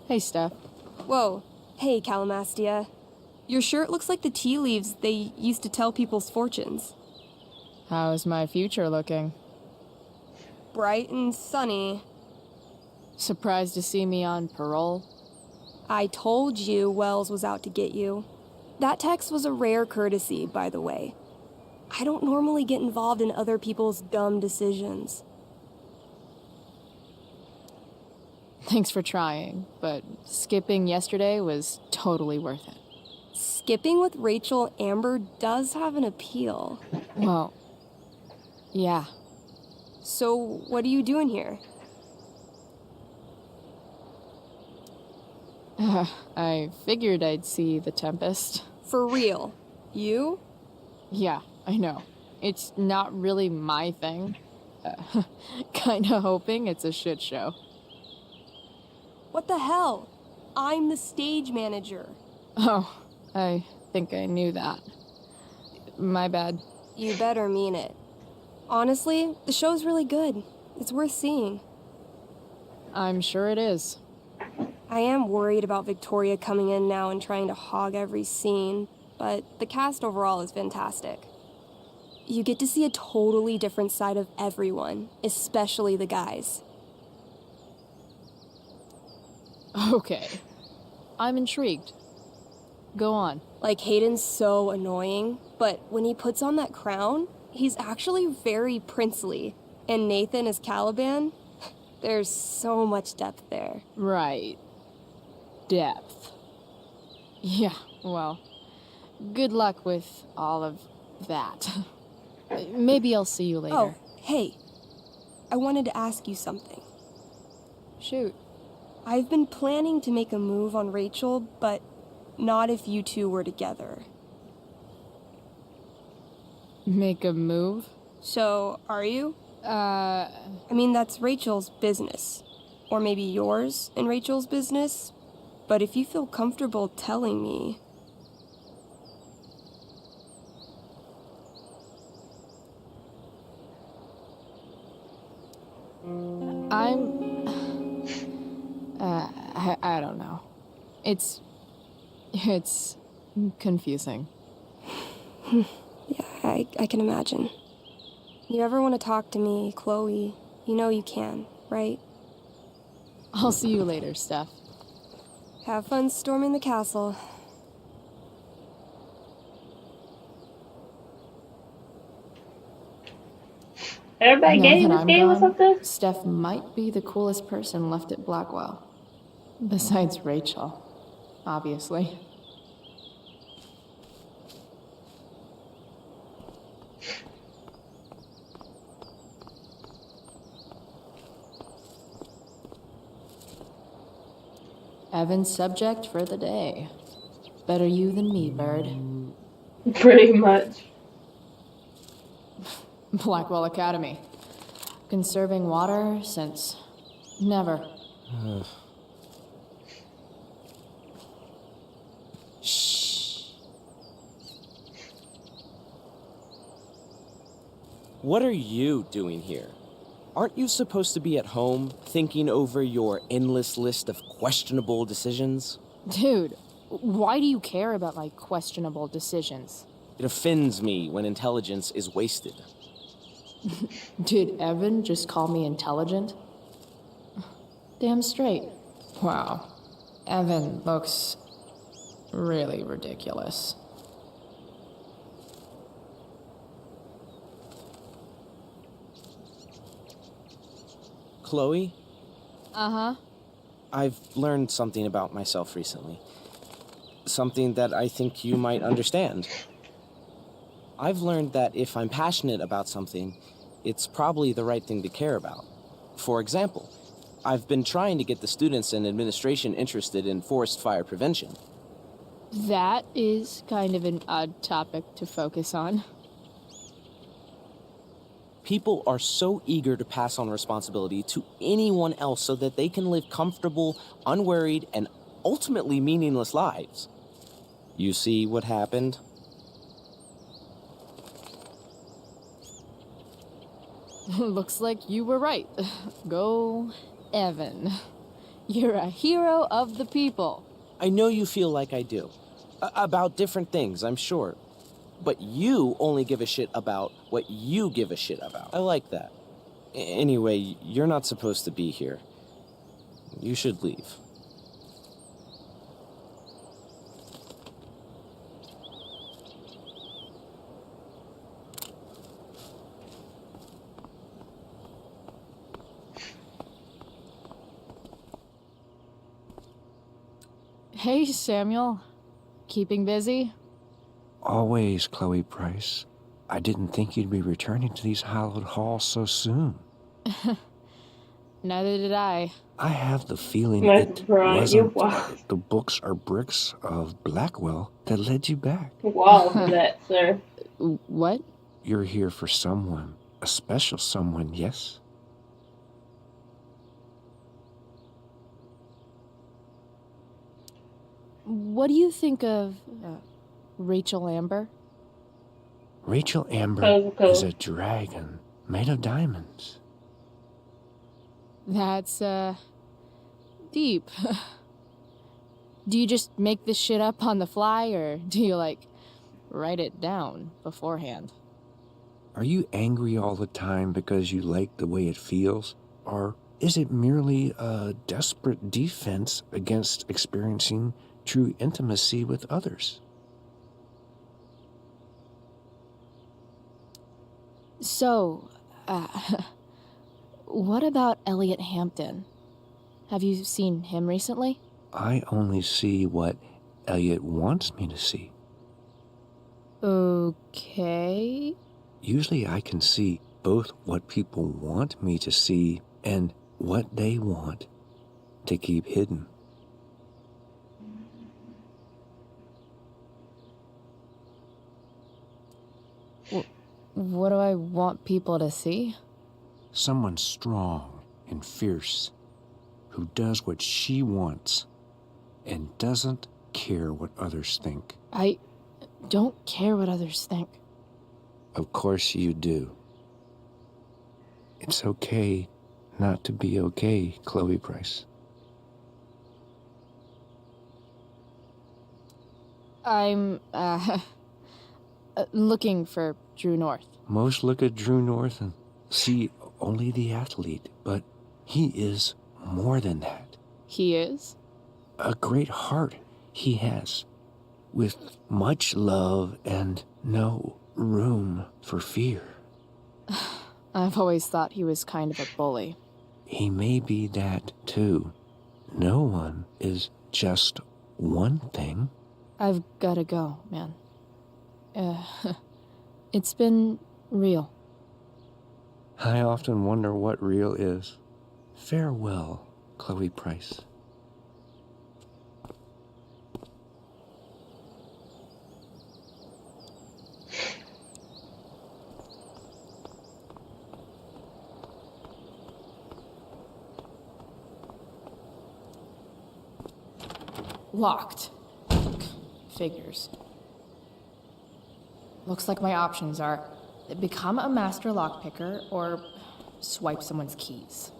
Hey, Steph. Whoa. Hey, Calamastia. Your shirt looks like the tea leaves they used to tell people's fortunes. How's my future looking? Bright and sunny. Surprised to see me on parole? I told you Wells was out to get you. That text was a rare courtesy, by the way. I don't normally get involved in other people's dumb decisions. Thanks for trying, but skipping yesterday was totally worth it. Skipping with Rachel Amber does have an appeal. Well, yeah. So, what are you doing here? I figured I'd see the Tempest. For real? You? Yeah, I know. It's not really my thing. Kinda hoping it's a shit show. What the hell? I'm the stage manager. Oh, I think I knew that. My bad. You better mean it. Honestly, the show's really good. It's worth seeing. I'm sure it is. I am worried about Victoria coming in now and trying to hog every scene, but the cast overall is fantastic. You get to see a totally different side of everyone, especially the guys. Okay. I'm intrigued. Go on. Like, Hayden's so annoying, but when he puts on that crown, he's actually very princely. And Nathan as Caliban, there's so much depth there. Right. Depth. Yeah, well, good luck with all of that. Maybe I'll see you later. Oh, hey. I wanted to ask you something. Shoot. I've been planning to make a move on Rachel, but not if you two were together. Make a move? So, are you? I mean, that's Rachel's business. Or maybe yours and Rachel's business. But if you feel comfortable telling me... I don't know. It's confusing. Yeah, I can imagine. You ever want to talk to me, Chloe, you know you can, right? I'll see you later, Steph. Have fun storming the castle. Everybody Now gay in that this I'm game or gone, something? Steph might be the coolest person left at Blackwell. Besides Rachel, obviously. Evan's subject for the day. Better you than me, Bird. Pretty much. Blackwell Academy. Conserving water since never. Shh. What are you doing here? Aren't you supposed to be at home, thinking over your endless list of questionable decisions? Dude, why do you care about my questionable decisions? It offends me when intelligence is wasted. Did Evan just call me intelligent? Damn straight. Wow. Evan looks really ridiculous. Chloe? Uh-huh. I've learned something about myself recently. Something that I think you might understand. I've learned that if I'm passionate about something, it's probably the right thing to care about. For example, I've been trying to get the students and administration interested in forest fire prevention. That is kind of an odd topic to focus on. People are so eager to pass on responsibility to anyone else so that they can live comfortable, unworried, and ultimately meaningless lives. You see what happened? Looks like you were right. Go, Evan. You're a hero of the people. I know you feel like I do. About different things, I'm sure. But you only give a shit about what you give a shit about. I like that. Anyway, you're not supposed to be here. You should leave. Hey, Samuel. Keeping busy? Always, Chloe Price. I didn't think you'd be returning to these hallowed halls so soon. Neither did I. I have the feeling Nice, it Brian. You wasn't the books or bricks of Blackwell that led you back. wow for that, sir. What? You're here for someone, a special someone, yes? What do you think of Rachel Amber? Rachel Amber is a dragon made of diamonds. That's, deep. Do you just make this shit up on the fly, or do you, write it down beforehand? Are you angry all the time because you like the way it feels? Or is it merely a desperate defense against experiencing true intimacy with others? So, what about Elliot Hampton? Have you seen him recently? I only see what Elliot wants me to see. Okay. Usually I can see both what people want me to see and what they want to keep hidden. What do I want people to see? Someone strong and fierce who does what she wants and doesn't care what others think. I don't care what others think. Of course you do. It's okay not to be okay, Chloe Price. I'm, Looking for Drew North. Most look at Drew North and see only the athlete, but he is more than that. He is? A great heart he has, with much love and no room for fear. I've always thought he was kind of a bully. He may be that too. No one is just one thing. I've gotta go, man. It's been real. I often wonder what real is. Farewell, Chloe Price. Locked. Figures. Looks like my options are become a master lockpicker or swipe someone's keys.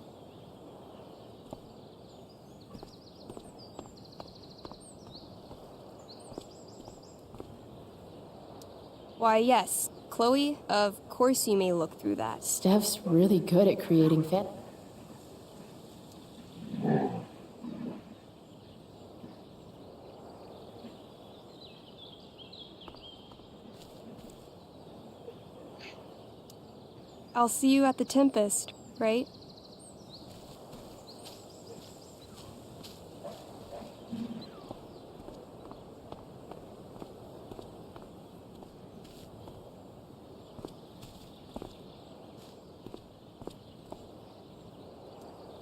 Why, yes. Chloe, of course you may look through that. Steph's really good at creating fan. I'll see you at the Tempest, right?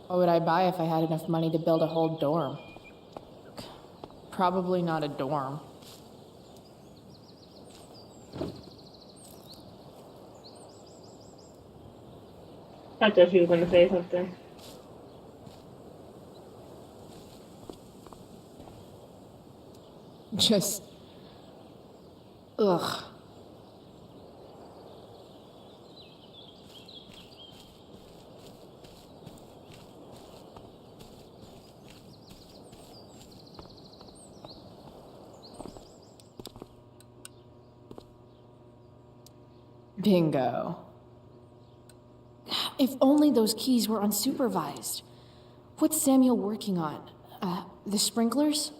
What would I buy if I had enough money to build a whole dorm? Probably not a dorm. I thought you were gonna say something. Just... ugh. Bingo. If only those keys were unsupervised. What's Samuel working on? The sprinklers?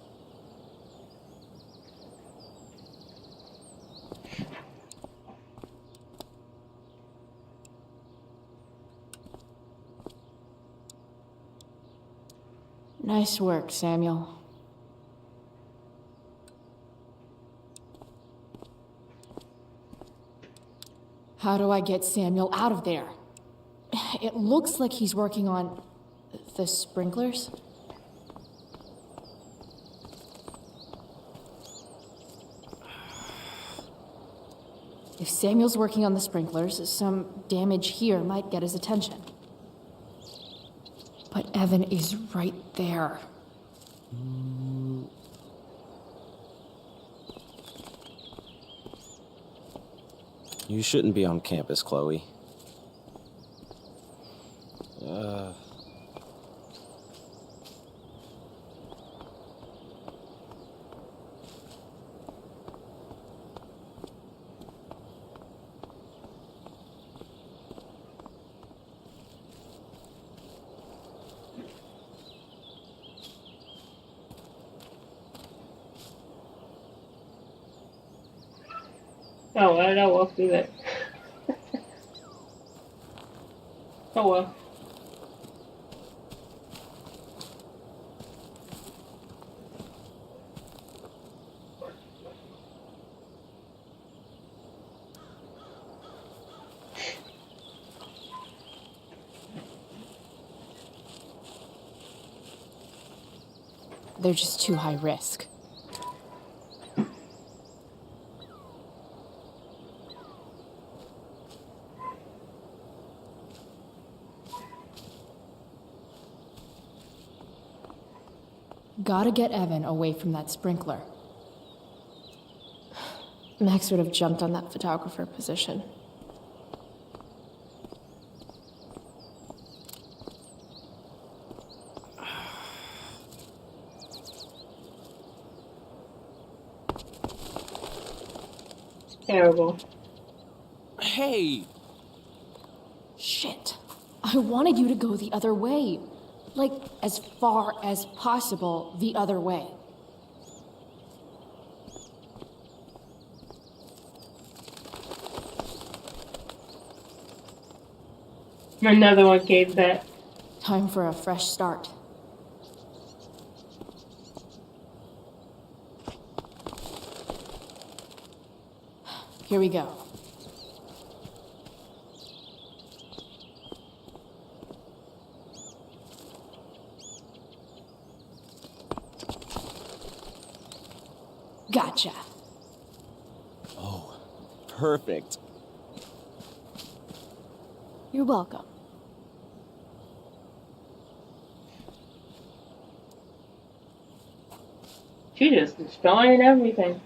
Nice work, Samuel. How do I get Samuel out of there? It looks like he's working on the sprinklers. If Samuel's working on the sprinklers, some damage here might get his attention. But Evan is right there. You shouldn't be on campus, Chloe. Oh, why did I walk through that? Oh well. They're just too high risk. Gotta get Evan away from that sprinkler. Max would have jumped on that photographer position. Terrible. Hey! Shit. I wanted you to go the other way. Like, as far as possible the other way. Another one gave that. Time for a fresh start. Here we go. Gotcha. Oh, perfect. You're welcome. She just destroying everything.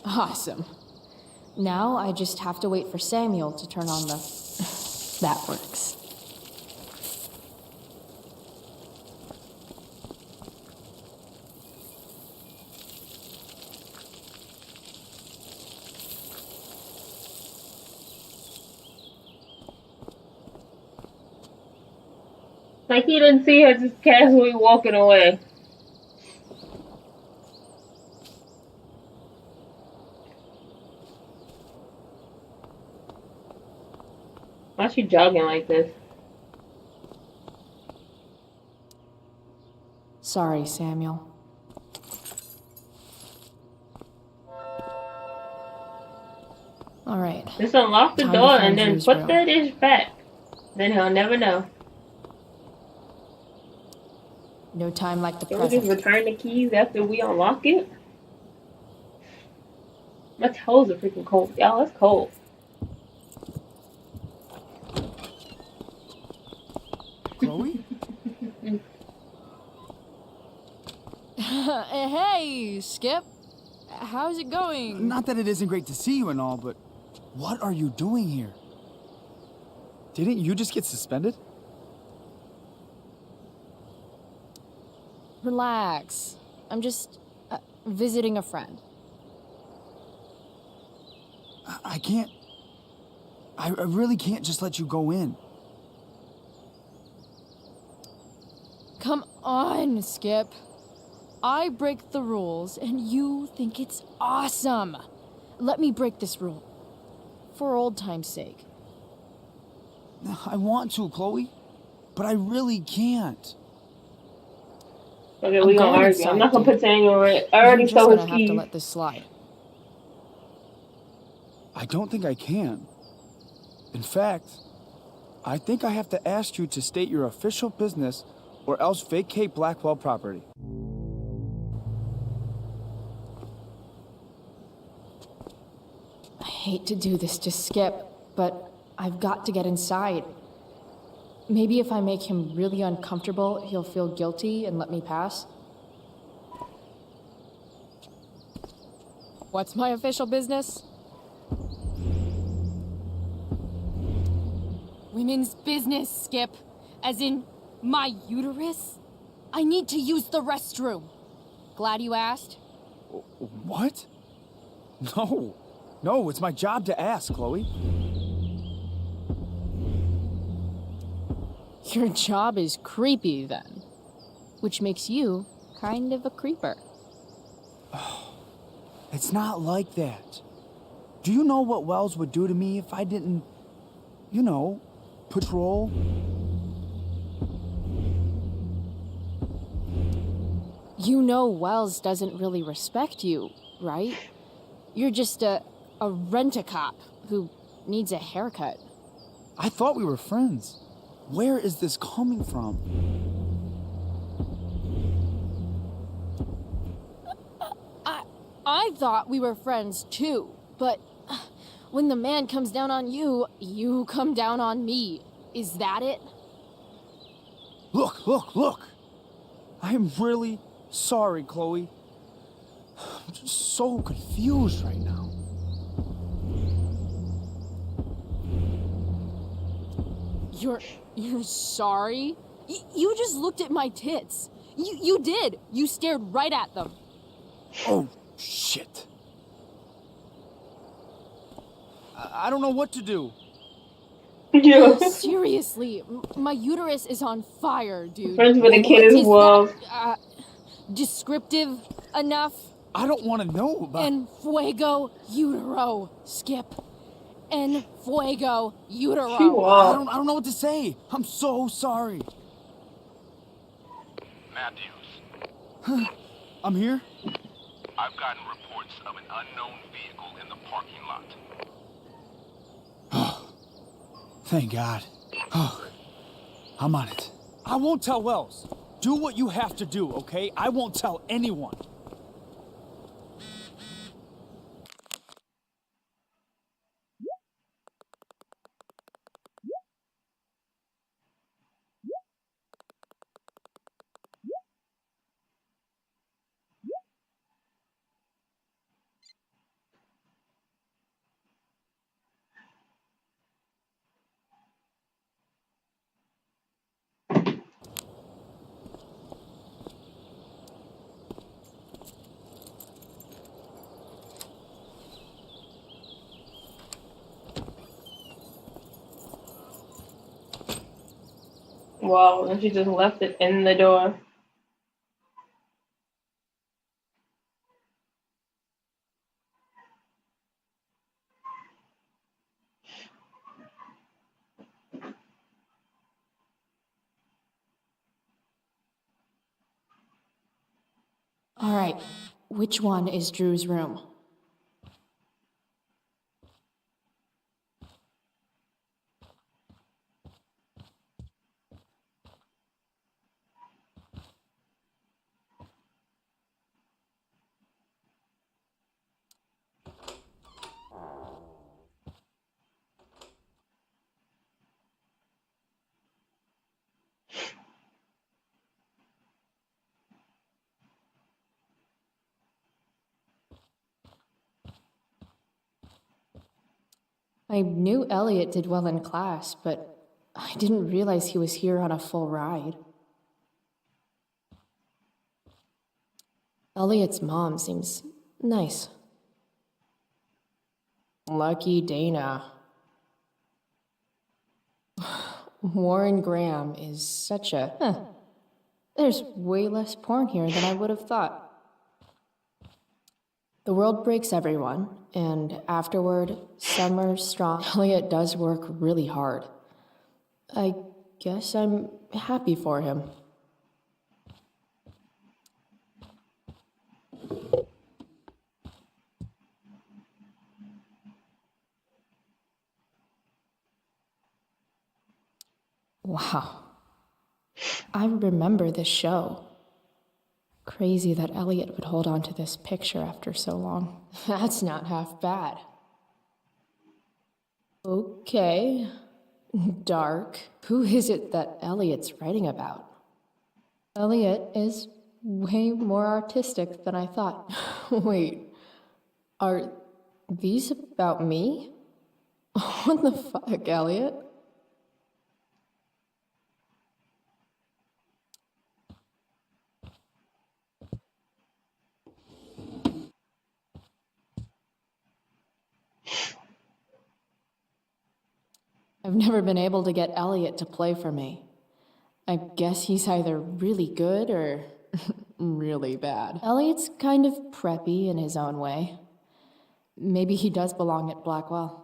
Awesome. Now I just have to wait for Samuel to turn on the... That works. Like he didn't see her just casually walking away. Why is she jogging like this? Sorry, Samuel. All right. Just unlock the Time to door find and then Drew's put room. that dish back. Then he'll never know. No time like the Can we just present. return the keys after we unlock it? My toes are freaking cold. Y'all, it's cold. Chloe? Hey, Skip. How's it going? Not that it isn't great to see you and all, but what are you doing here? Didn't you just get suspended? Relax. I'm just visiting a friend. I can't... I really can't just let you go in. Come on, Skip. I break the rules, and you think it's awesome. Let me break this rule. For old time's sake. I want to, Chloe, but I really can't. Okay, we gonna argue. I'm not gonna put Daniel in. I already You're just stole his gonna have keys. to let this slide. I don't think I can. In fact, I think I have to ask you to state your official business or else vacate Blackwell property. I hate to do this to Skip, but I've got to get inside. Maybe if I make him really uncomfortable, he'll feel guilty and let me pass. What's my official business? Women's business, Skip. As in, my uterus? I need to use the restroom. Glad you asked. What? No. No, it's my job to ask, Chloe. Your job is creepy, then. Which makes you kind of a creeper. It's not like that. Do you know what Wells would do to me if I didn't, you know, patrol? You know Wells doesn't really respect you, right? You're just a rent-a-cop who needs a haircut. I thought we were friends. Where is this coming from? I thought we were friends too, but when the man comes down on you, you come down on me. Is that it? Look, look, look! I am really sorry, Chloe. I'm just so confused right now. You're sorry? You just looked at my tits. You did. You stared right at them. Oh, shit. I don't know what to do. Yeah. Seriously, my uterus is on fire, dude. Friends with a kid as Is well. that descriptive enough? I don't want to know about... En fuego utero, Skip. En fuego utero. She walked. I don't know what to say. I'm so sorry. Matthews. I'm here? I've gotten reports of an unknown vehicle in the parking lot. Oh, thank God. Oh, I'm on it. I won't tell Wells. Do what you have to do, okay? I won't tell anyone. Wow, and she just left it in the door. All right, which one is Drew's room? I knew Elliot did well in class, but I didn't realize he was here on a full ride. Elliot's mom seems nice. Lucky Dana. Warren Graham is such a... There's way less porn here than I would have thought. The world breaks everyone, and afterward, Summer's strong. Elliot does work really hard. I guess I'm happy for him. Wow. I remember this show. Crazy that Elliot would hold on to this picture after so long. That's not half bad. Okay. Dark. Who is it that Elliot's writing about? Elliot is way more artistic than I thought. Wait, are these about me? What the fuck, Elliot? I've never been able to get Elliot to play for me. I guess he's either really good or really bad. Elliot's kind of preppy in his own way. Maybe he does belong at Blackwell.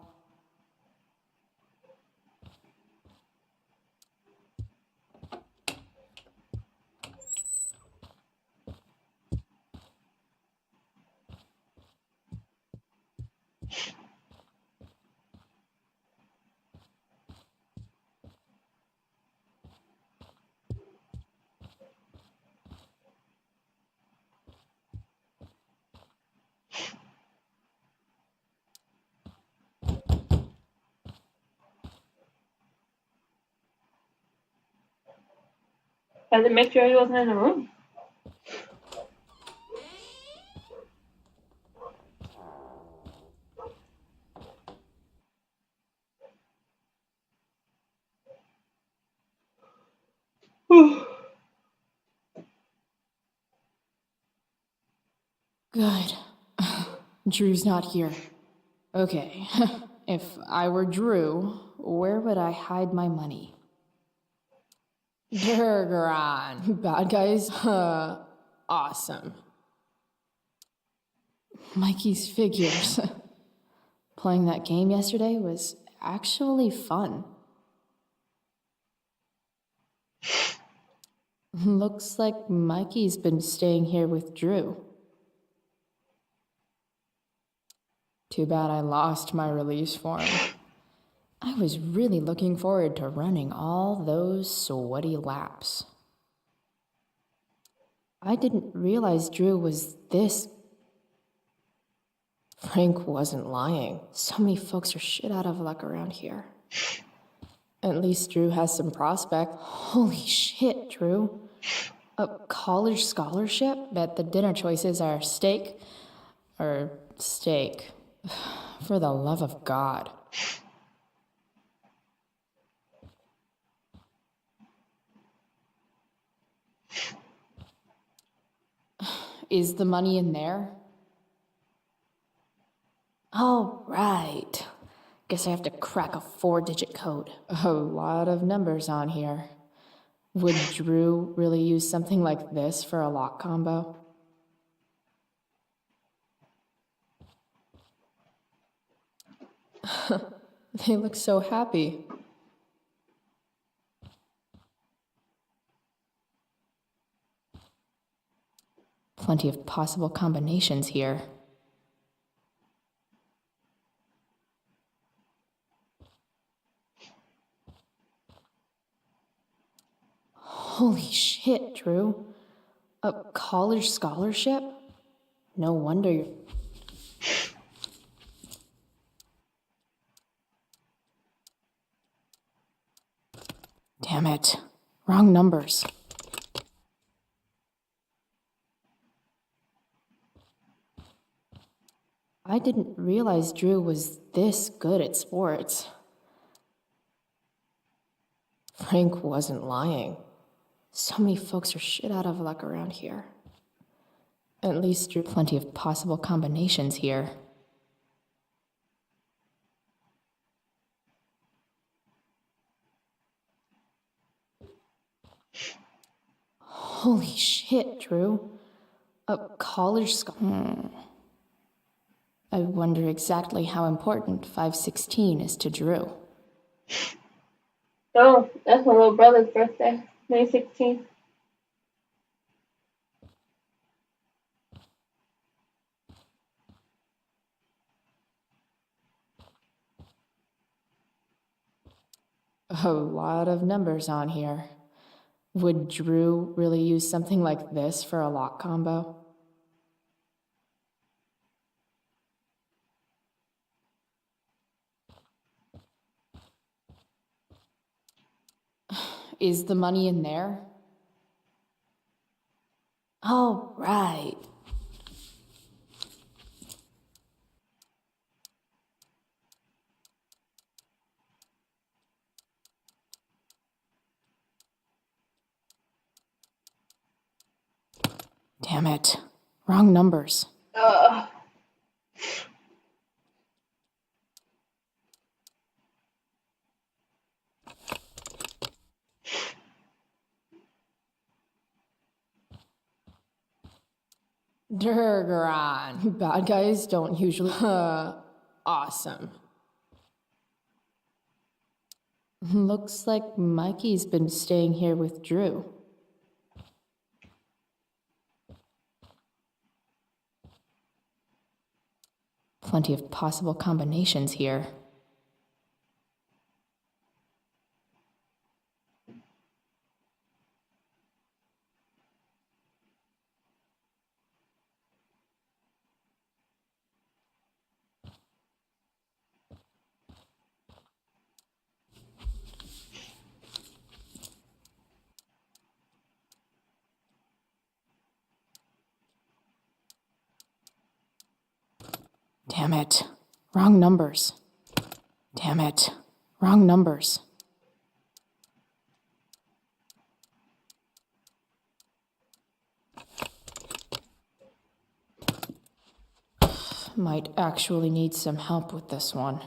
Had to make sure he wasn't in the room. Good. Drew's not here. Okay. If I were Drew, where would I hide my money? Durgaron. Bad guys? Awesome. Mikey's figures. Playing that game yesterday was actually fun. Looks like Mikey's been staying here with Drew. Too bad I lost my release form. I was really looking forward to running all those sweaty laps. I didn't realize Drew was this. Frank wasn't lying. So many folks are shit out of luck around here. At least Drew has some prospect. Holy shit, Drew. A college scholarship? Bet the dinner choices are steak. Or steak. For the love of God. Is the money in there? Oh, right. Guess I have to crack a 4-digit code. A lot of numbers on here. Would Drew really use something like this for a lock combo? They look so happy. Plenty of possible combinations here. Holy shit, Drew. A college scholarship? No wonder you're... Damn it. Wrong numbers. I didn't realize Drew was this good at sports. Frank wasn't lying. So many folks are shit out of luck around here. At least Drew, plenty of possible combinations here. Holy shit, Drew. A college scholar. I wonder exactly how important 516 is to Drew. Oh, that's my little brother's birthday, May 16th. A lot of numbers on here. Would Drew really use something like this for a lock combo? Is the money in there? Oh, right. Damn it. Wrong numbers. Durgaron. Bad guys don't usually... Awesome. Looks like Mikey's been staying here with Drew. Plenty of possible combinations here. Damn it. Wrong numbers. Damn it. Wrong numbers. Might actually need some help with this one.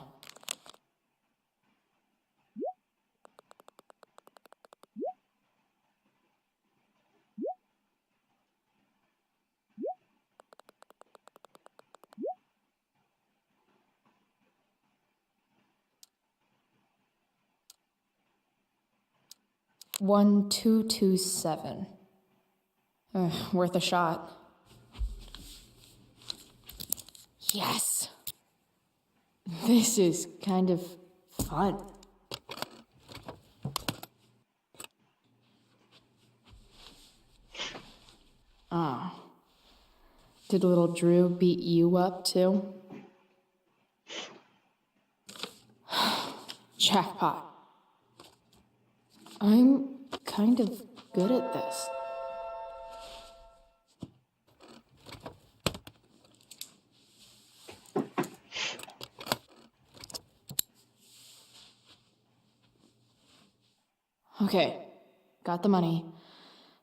$1,227. Worth a shot. Yes! This is kind of fun. Oh. Did little Drew beat you up too? Jackpot. I'm kind of good at this. Okay, got the money.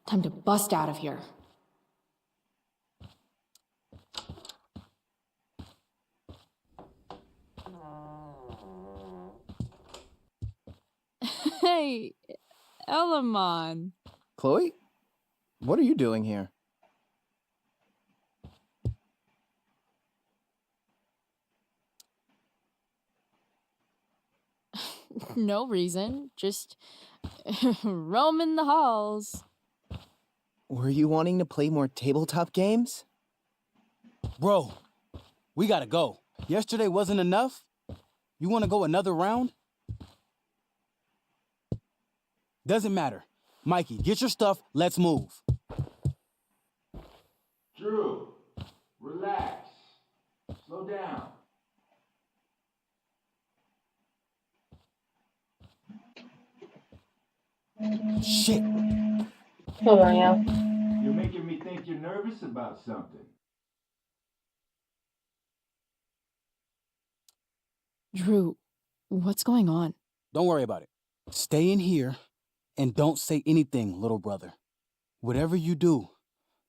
Time to bust out of here. Hey, Elamon. Chloe? What are you doing here? No reason, just roaming the halls. Were you wanting to play more tabletop games? Bro, we gotta go. Yesterday wasn't enough? You wanna go another round? Doesn't matter. Mikey, get your stuff, let's move. Drew, relax. Slow down. Shit. Hold on, y'all. You're making me think you're nervous about something. Drew, what's going on? Don't worry about it. Stay in here and don't say anything, little brother. Whatever you do,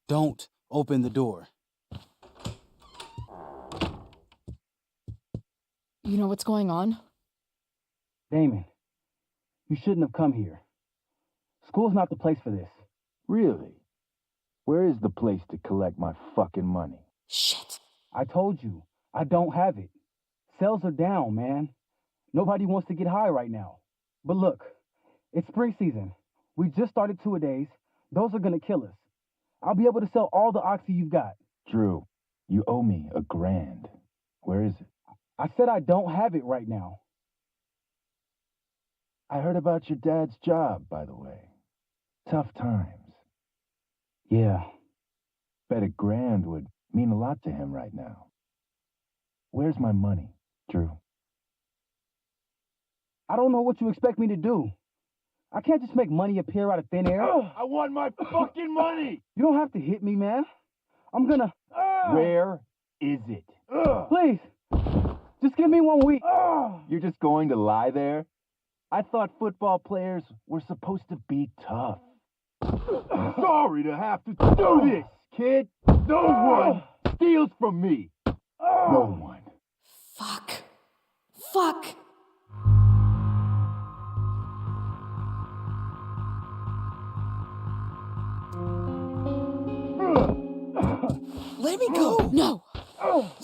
don't open the door. You know what's going on? Damon, you shouldn't have come here. School's not the place for this. Really? Where is the place to collect my fucking money? Shit. I told you, I don't have it. Sales are down, man. Nobody wants to get high right now. But look, it's spring season. We just started two-a-days. Those are gonna kill us. I'll be able to sell all the oxy you've got. Drew, you owe me $1,000. Where is it? I said I don't have it right now. I heard about your dad's job, by the way. Tough times. Yeah. Bet $1,000 would mean a lot to him right now. Where's my money, Drew? I don't know what you expect me to do. I can't just make money appear out of thin air. I want my fucking money! You don't have to hit me, man. I'm gonna... Where is it? Please, just give me 1 week. You're just going to lie there? I thought football players were supposed to be tough. Sorry to have to do this, kid. No one steals from me. No one. Fuck. Fuck. Let me go! No!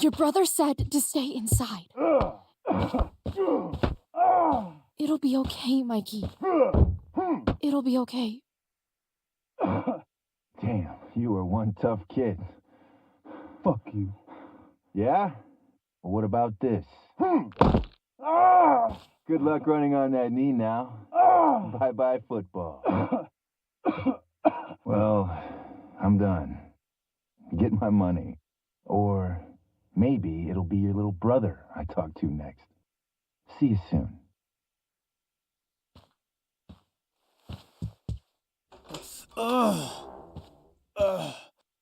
Your brother said to stay inside. It'll be okay, Mikey. It'll be okay. Damn, you were one tough kid. Fuck you. Yeah? Well, what about this? Good luck running on that knee now. Bye-bye football. Well, I'm done. Get my money. Or maybe it'll be your little brother I talk to next. See you soon.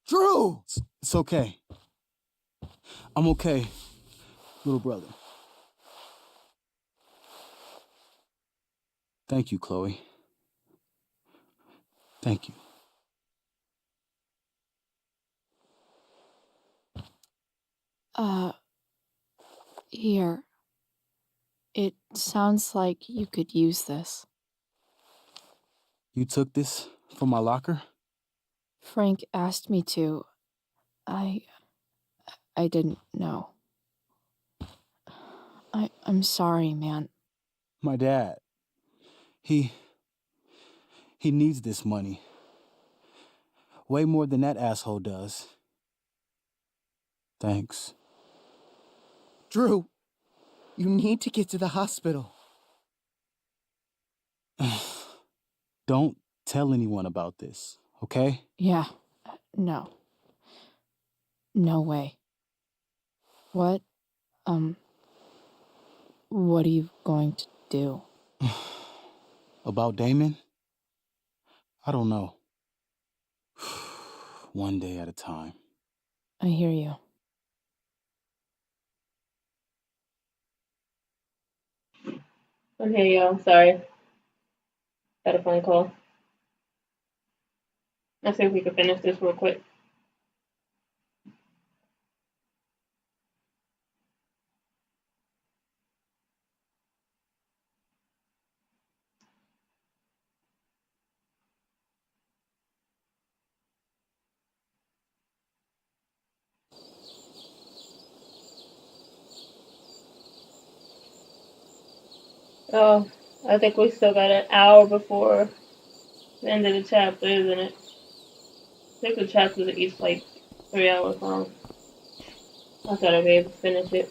Drew! It's okay. I'm okay, little brother. Thank you, Chloe. Thank you. Here. It sounds like you could use this. You took this from my locker? Frank asked me to. I didn't know. I'm sorry, man. My dad. He needs this money. Way more than that asshole does. Thanks. Drew, you need to get to the hospital. Don't tell anyone about this, okay? Yeah. No. No way. What are you going to do? About Damon? I don't know. One day at a time. I hear you. I'm here, y'all. Sorry. Got a phone call. Let's see if we can finish this real quick. Oh, I think we still got an hour before the end of the chapter, isn't it? I think the chapters are each like 3 hours long. I thought I'd be able to finish it.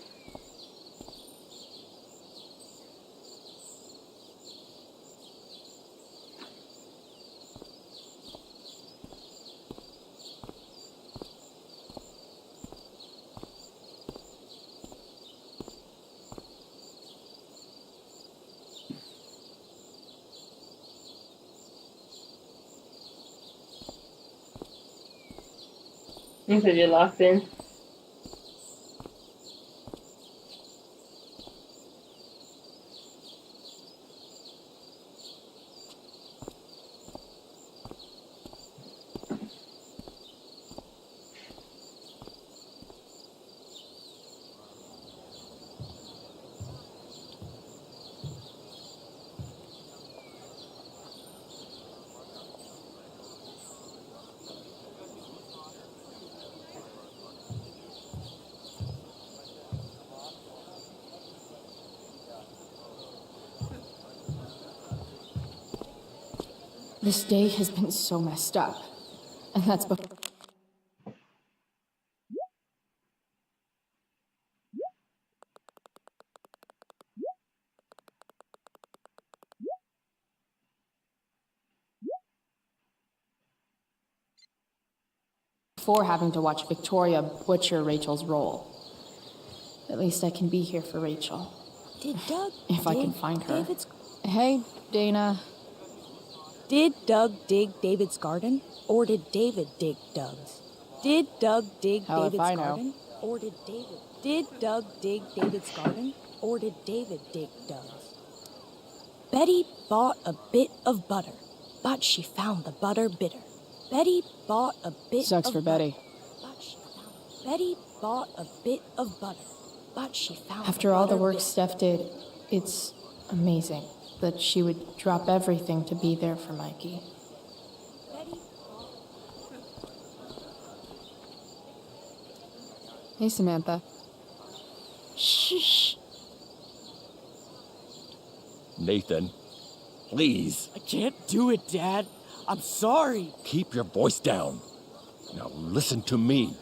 You said you're locked in. This day has been so messed up. And that's before having to watch Victoria butcher Rachel's role. At least I can be here for Rachel. Did Doug If I can dig find her. David's... Hey, Dana. Did Doug dig David's garden? Or did David dig Doug's? Did Doug dig Hell if David's I know. garden? Or did David... Did Doug dig David's garden? Or did David dig Doug's? Betty bought a bit of butter, but she found the butter bitter. Betty bought a bit Sucks of for Betty. butter, but she found... Betty bought a bit of butter, but she found After all the butter work bitter. Steph did, it's amazing that she would drop everything to be there for Mikey. Hey, Samantha. Shh. Nathan, please. I can't do it, Dad. I'm sorry. Keep your voice down. Now listen to me.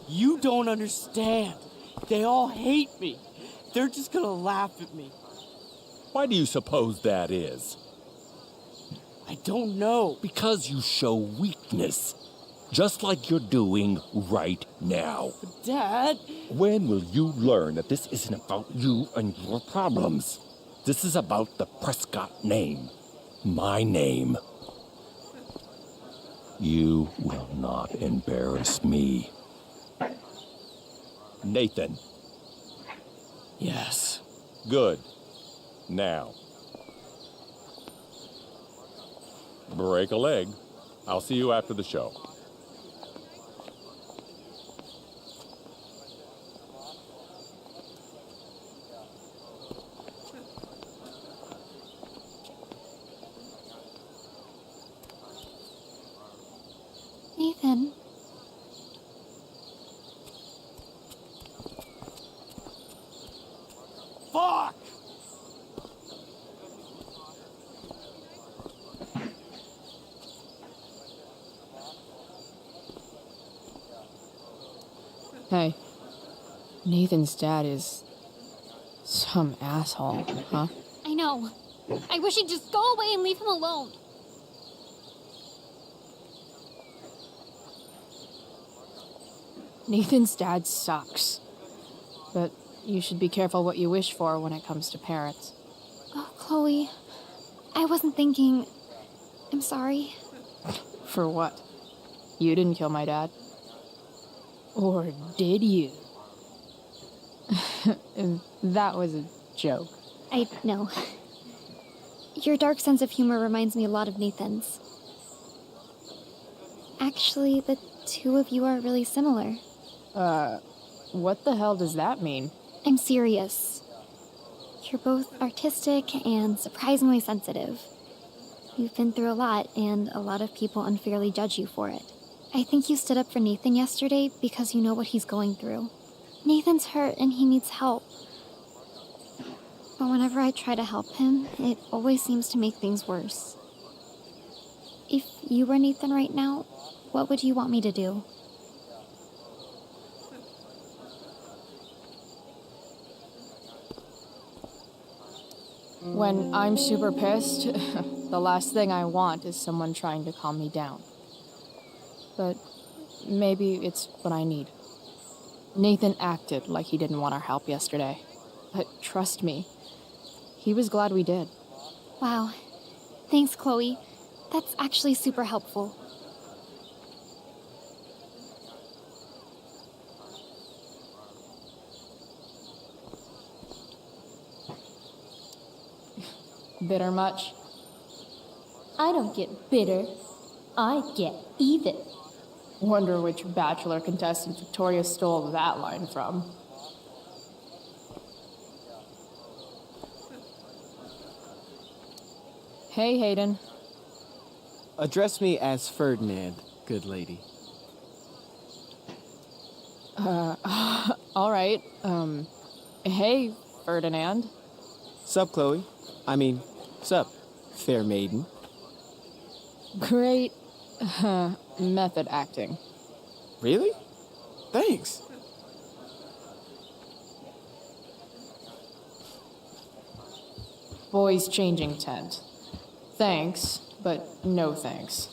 You don't understand. They all hate me. They're just gonna laugh at me. Why do you suppose that is? I don't know. Because you show weakness. Just like you're doing right now. Dad! When will you learn that this isn't about you and your problems? This is about the Prescott name. My name. You will not embarrass me. Nathan. Yes. Good. Now. Break a leg. I'll see you after the show. Nathan. Fuck! Hey, Nathan's dad is some asshole, huh? I know. I wish he'd just go away and leave him alone. Nathan's dad sucks. But you should be careful what you wish for when it comes to parents. Oh, Chloe. I wasn't thinking. I'm sorry. For what? You didn't kill my dad. Or did you? That was a joke. I know. Your dark sense of humor reminds me a lot of Nathan's. Actually, the two of you are really similar. What the hell does that mean? I'm serious. You're both artistic and surprisingly sensitive. You've been through a lot, and a lot of people unfairly judge you for it. I think you stood up for Nathan yesterday because you know what he's going through. Nathan's hurt and he needs help. But whenever I try to help him, it always seems to make things worse. If you were Nathan right now, what would you want me to do? When I'm super pissed, the last thing I want is someone trying to calm me down. But maybe it's what I need. Nathan acted like he didn't want our help yesterday. But trust me, he was glad we did. Wow. Thanks, Chloe. That's actually super helpful. Bitter much? I don't get bitter. I get even. Wonder which Bachelor contestant Victoria stole that line from. Hey, Hayden. Address me as Ferdinand, good lady. All right. Hey, Ferdinand. Sup, Chloe? I mean, sup, fair maiden. Great method acting. Really? Thanks. Boys changing tent. Thanks, but no thanks.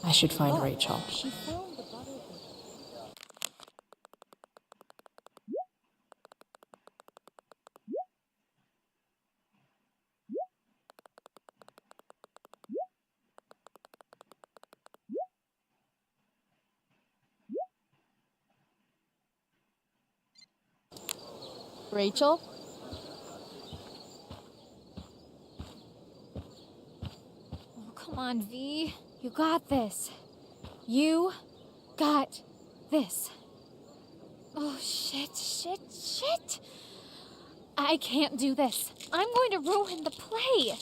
I should find Rachel. Rachel? Oh, come on, V. You got this. You got this. Oh, shit. I can't do this. I'm going to ruin the play.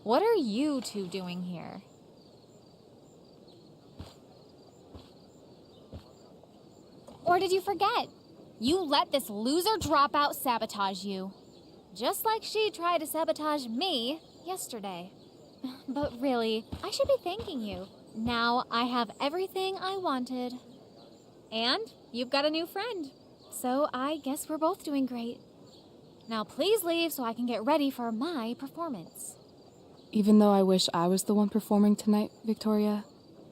What are you two doing here? Or did you forget? You let this loser dropout sabotage you. Just like she tried to sabotage me yesterday. But really, I should be thanking you. Now I have everything I wanted. And you've got a new friend. So I guess we're both doing great. Now please leave so I can get ready for my performance. Even though I wish I was the one performing tonight, Victoria,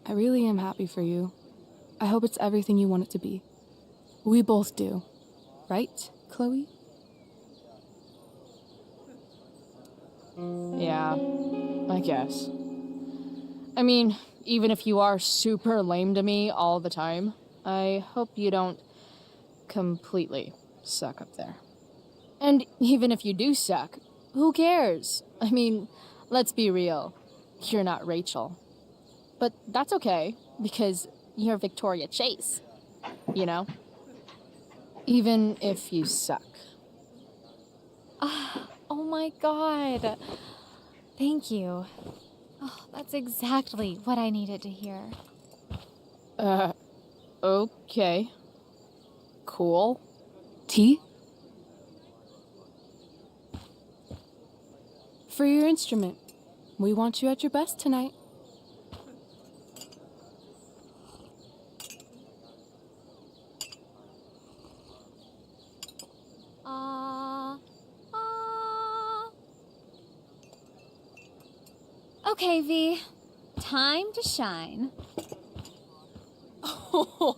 I really am happy for you. I hope it's everything you want it to be. We both do. Right, Chloe? Yeah, I guess. I mean, even if you are super lame to me all the time, I hope you don't completely suck up there. And even if you do suck, who cares? I mean, let's be real. You're not Rachel. But that's okay, because you're Victoria Chase, you know? Even if you suck. Oh my god. Thank you. Oh, that's exactly what I needed to hear. Okay. Cool. Tea? For your instrument. We want you at your best tonight. Okay, V. Time to shine. Oh,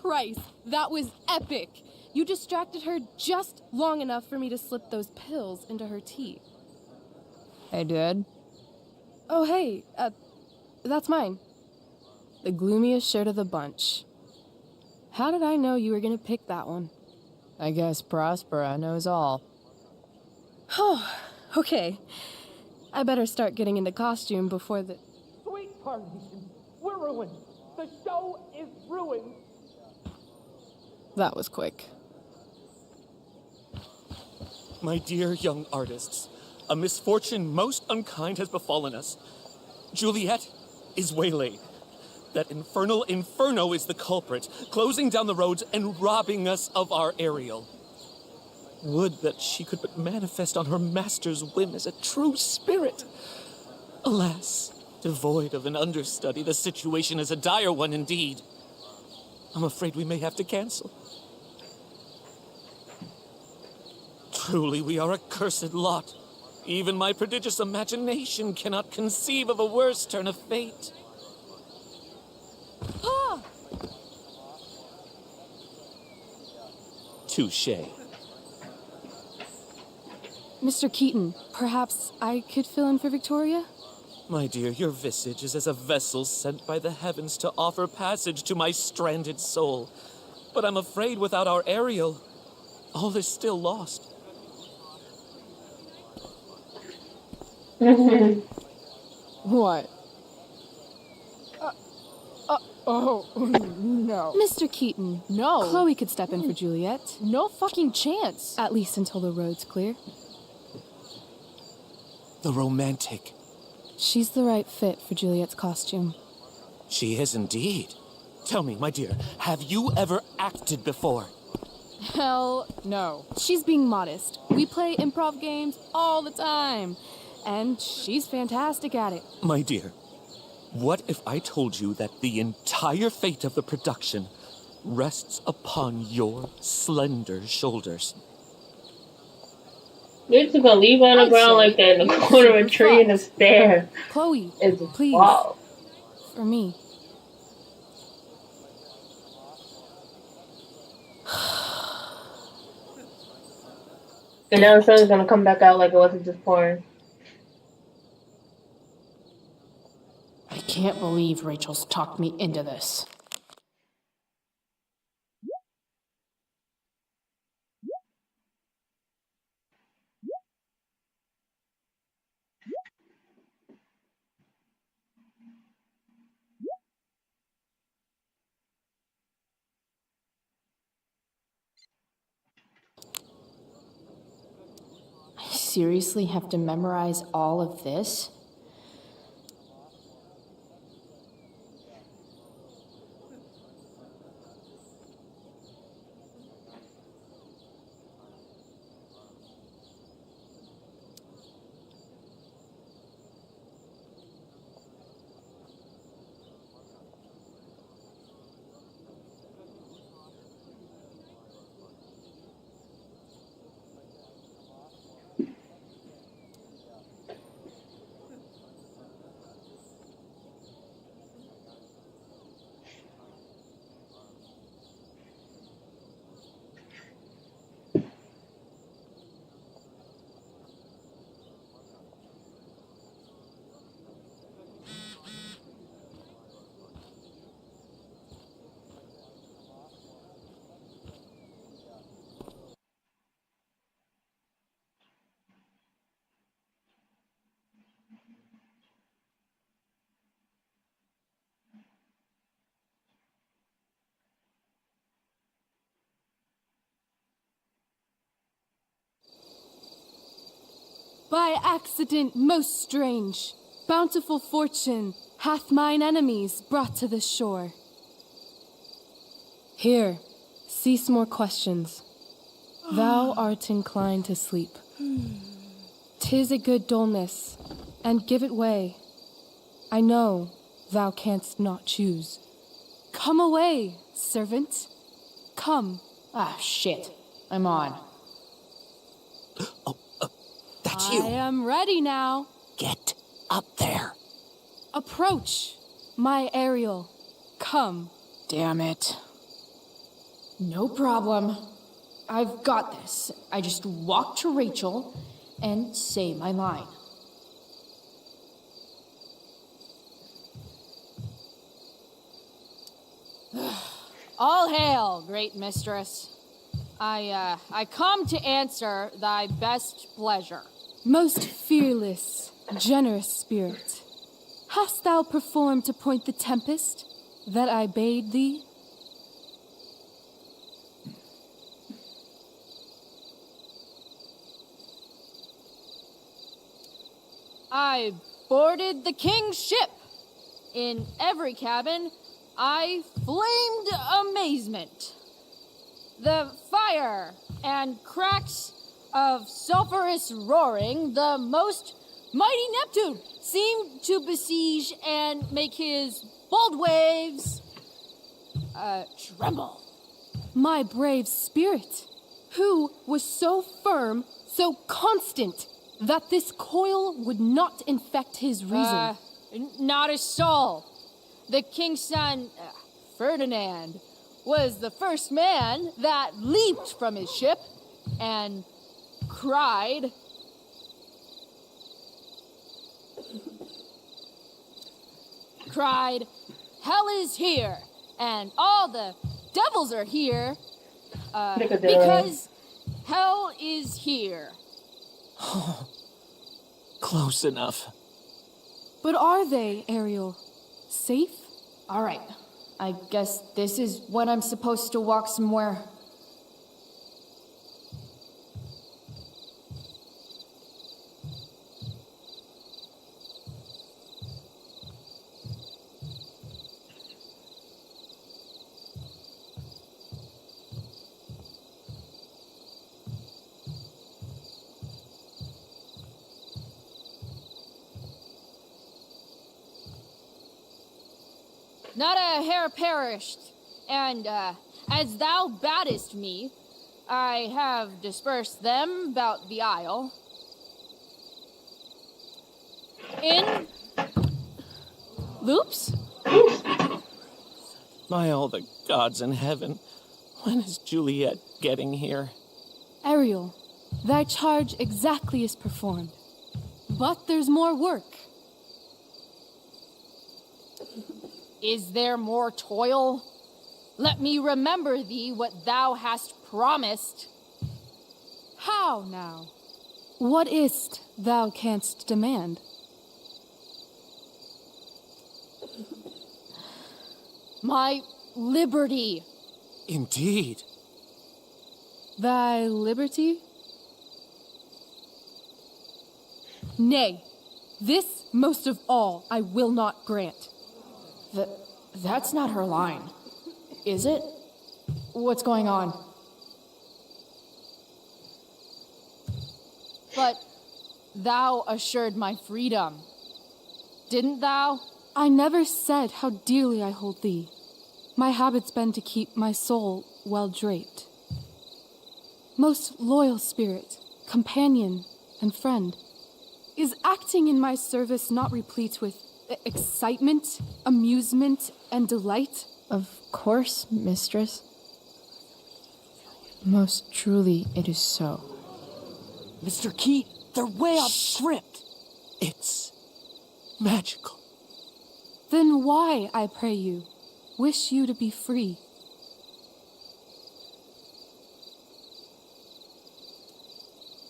Price, that was epic. You distracted her just long enough for me to slip those pills into her tea. I did. Oh, hey, that's mine. The gloomiest shirt of the bunch. How did I know you were gonna pick that one? I guess Prospera knows all. Oh, okay. I better start getting into costume before the... Sweet Carnation, we're ruined. The show is ruined. That was quick. My dear young artists, a misfortune most unkind has befallen us. Juliet is waylaid. That infernal Inferno is the culprit, closing down the roads and robbing us of our Ariel. Would that she could but manifest on her master's whim as a true spirit. Alas, devoid of an understudy, the situation is a dire one indeed. I'm afraid we may have to cancel. Truly, we are a cursed lot. Even my prodigious imagination cannot conceive of a worse turn of fate. Ah! Touché. Mr. Keaton, perhaps I could fill in for Victoria? My dear, your visage is as a vessel sent by the heavens to offer passage to my stranded soul. But I'm afraid without our Ariel, all is still lost. What? Oh, no. Mr. Keaton. No. Chloe could step in for Juliet. No fucking chance. At least until the road's clear. The romantic. She's the right fit for Juliet's costume. She is indeed. Tell me, my dear, have you ever acted before? Hell no. She's being modest. We play improv games all the time. And she's fantastic at it. My dear, what if I told you that the entire fate of the production rests upon your slender shoulders? You're just gonna leave her on the ground like that in the corner of a tree in a stare. Chloe, please. Wow. For me. And now the sun's gonna come back out like it wasn't just pouring. I can't believe Rachel's talked me into this. I seriously have to memorize all of this? By accident most strange, bountiful fortune hath mine enemies brought to this shore. Here, cease more questions. Thou art inclined to sleep. 'Tis a good dullness, and give it way. I know thou canst not choose. Come away, servant. Come. Ah, shit. I'm on. That's you. I am ready now. Get up there. Approach, my Ariel. Come. Damn it. No problem. I've got this. I just walk to Rachel and say my line. All hail, great mistress. I come to answer thy best pleasure. Most fearless, generous spirit, hast thou performed to point the tempest that I bade thee? I boarded the king's ship. In every cabin, I flamed amazement. The fire and cracks of sulphurous roaring, the most mighty Neptune seemed to besiege and make his bold waves tremble. My brave spirit, who was so firm, so constant, that this coil would not infect his reason. Not a soul. The king's son, Ferdinand, was the first man that leaped from his ship and cried, "Hell is here, and all the devils are here, because hell is here." Close enough. But are they, Ariel? Safe? All right. I guess this is when I'm supposed to walk somewhere. Not a hair perished, and as thou badest me, I have dispersed them about the isle. In loops? By all the gods in heaven, when is Juliet getting here? Ariel, thy charge exactly is performed. But there's more work. Is there more toil? Let me remember thee what thou hast promised. How now? What is't thou canst demand? My liberty. Indeed. Thy liberty? Nay, this most of all I will not grant. That's not her line, is it? What's going on? But thou assured my freedom, didn't thou? I never said how dearly I hold thee. My habit's been to keep my soul well draped. Most loyal spirit, companion, and friend, is acting in my service not replete with excitement, amusement, and delight? Of course, mistress. Most truly it is so. Mr. Key, they're way off script. It's magical. Then why, I pray you, wish you to be free?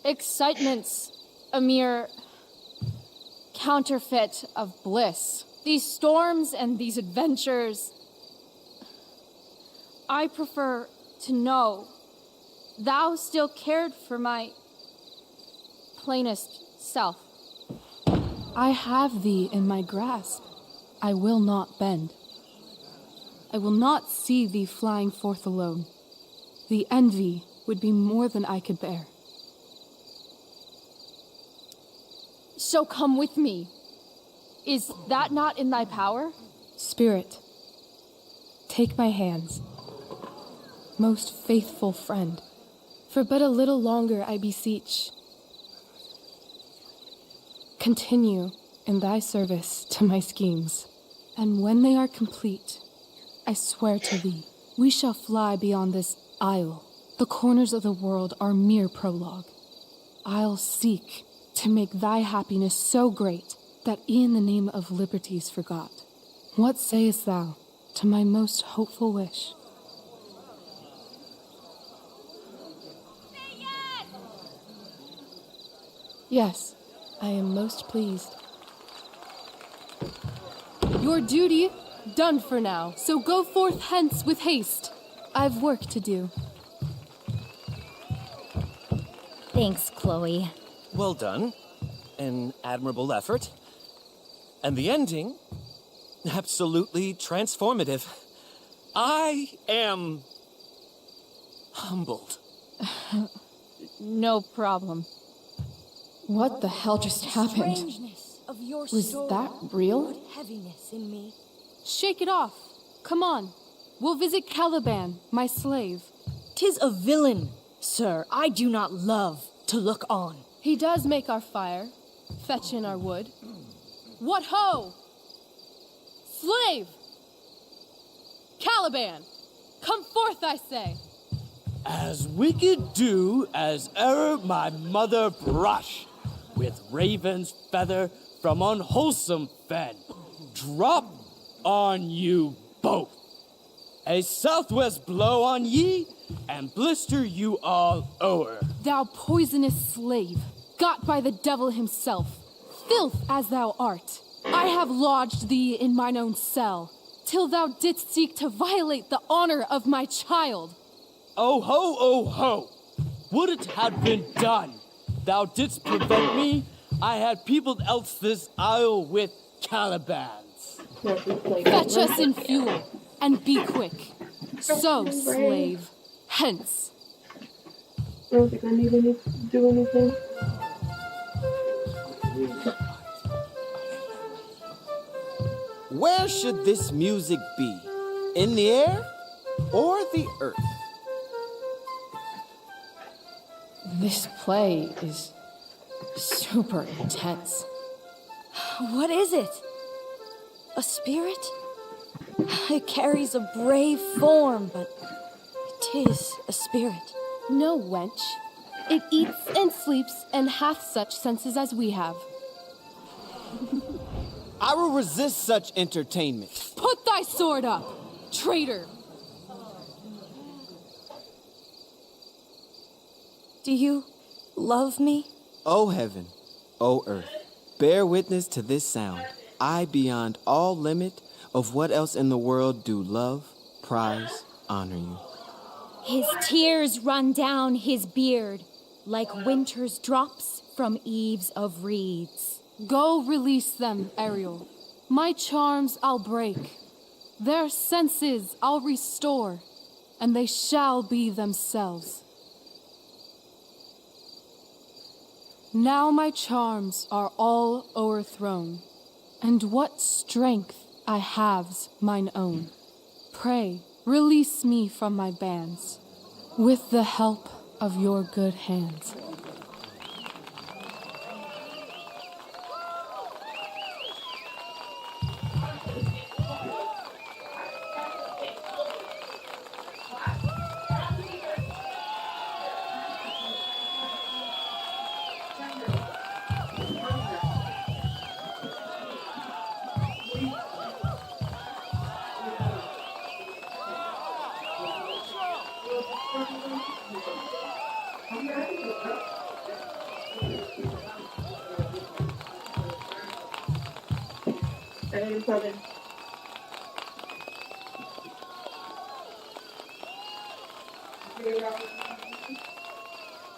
Excitement's a mere counterfeit of bliss. These storms and these adventures, I prefer to know thou still cared for my plainest yourself. I have thee in my grasp. I will not bend. I will not see thee flying forth alone. The envy would be more than I could bear. So come with me. Is that not in thy power? Spirit, take my hands. Most faithful friend, for but a little longer I beseech. Continue in thy service to my schemes, and when they are complete, I swear to thee, we shall fly beyond this isle. The corners of the world are mere prologue. I'll seek to make thy happiness so great that e'en the name of liberty's forgot. What sayest thou to my most hopeful wish? Yes, I am most pleased. Your duty done for now, so go forth hence with haste. I've work to do. Thanks, Chloe. Well done. An admirable effort. And the ending, absolutely transformative. I am humbled. No problem. What the hell just happened? Strangeness of your Was story that real? put heaviness in me. Shake it off. Come on. We'll visit Caliban, my slave. 'Tis a villain, sir, I do not love to look on. He does make our fire, fetch in our wood. What ho! Slave! Caliban! Come forth, I say! As wicked do as e'er my mother brush, with raven's feather from unwholesome fen, drop on you both. A southwest blow on ye, and blister you all o'er. Thou poisonous slave, got by the devil himself, filth as thou art, I have lodged thee in mine own cell, till thou didst seek to violate the honor of my child. Oh ho, oh ho! Would it had been done! Thou didst prevent me, I had peopled else this isle with Calibans. Fetch us in fuel, and be quick. So, slave, hence. I don't think I need to do anything. Where should this music be? In the air or the earth? This play is super intense. What is it? A spirit? It carries a brave form, but it is a spirit. No, wench. It eats and sleeps and hath such senses as we have. I will resist such entertainment. Put thy sword up, traitor! Do you love me? O heaven, O earth, bear witness to this sound. I, beyond all limit of what else in the world do love, prize, honor you. His tears run down his beard like winter's drops from eaves of reeds. Go release them, Ariel. My charms I'll break. Their senses I'll restore, and they shall be themselves. Now my charms are all o'erthrown, and what strength I have's mine own. Pray, release me from my bands, with the help of your good hands.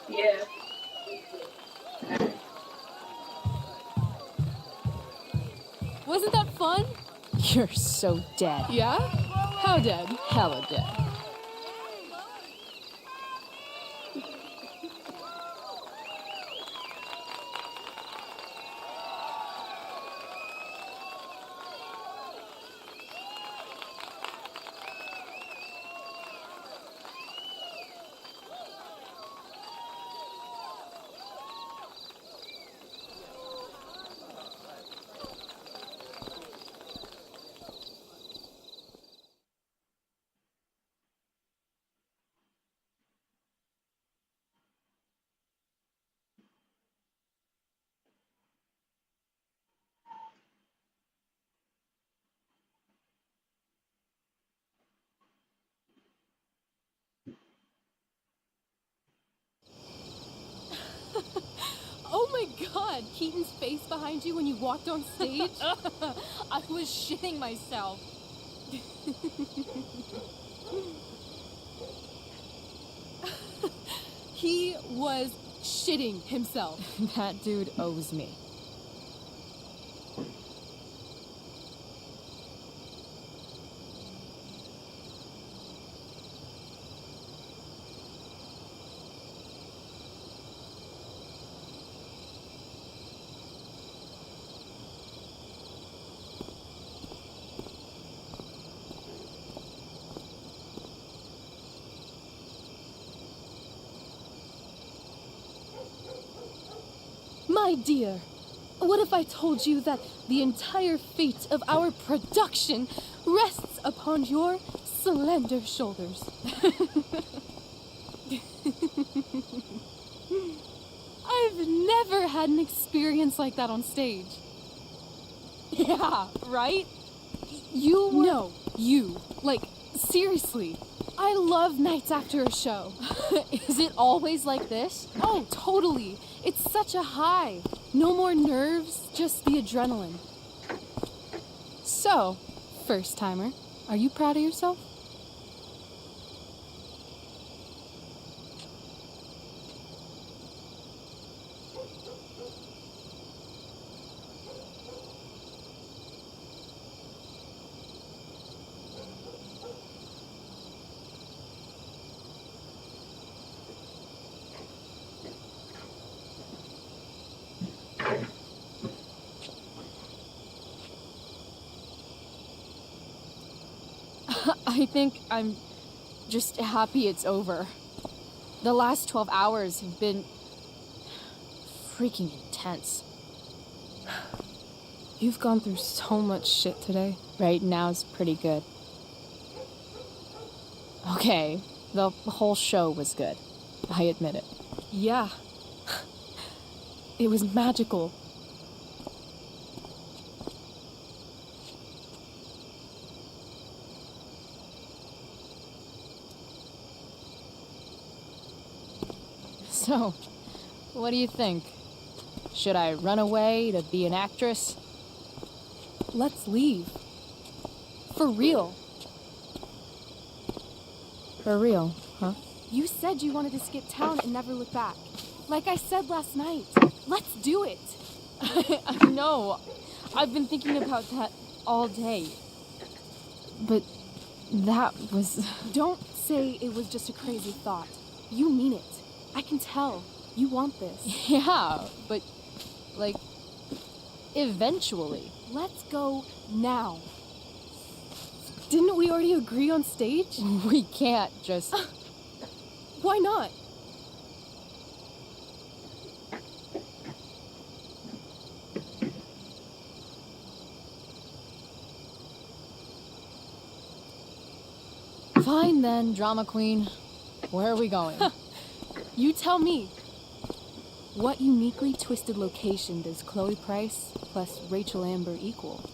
Yeah. Wasn't that fun? You're so dead. Yeah? How dead? Hella dead. Oh my god, Keaton's face behind you when you walked on stage? I was shitting myself. He was shitting himself. That dude owes me. My dear, what if I told you that the entire fate of our production rests upon your slender shoulders? I've never had an experience like that on stage. Yeah, right? You were... No, you. Like, seriously. I love nights after a show. Is it always like this? Oh, totally. It's such a high. No more nerves, just the adrenaline. So, first timer, are you proud of yourself? I think I'm just happy it's over. The last 12 hours have been freaking intense. You've gone through so much shit today. Right now's pretty good. Okay, the whole show was good. I admit it. Yeah. It was magical. So, what do you think? Should I run away to be an actress? Let's leave. For real. For real, huh? You said you wanted to skip town and never look back. Like I said last night. Let's do it. I know. I've been thinking about that all day. But that was... Don't say it was just a crazy thought. You mean it. I can tell. You want this. Yeah, but, like, eventually. Let's go now. Didn't we already agree on stage? We can't just... Why not? Fine then, drama queen. Where are we going? You tell me. What uniquely twisted location does Chloe Price plus Rachel Amber equal?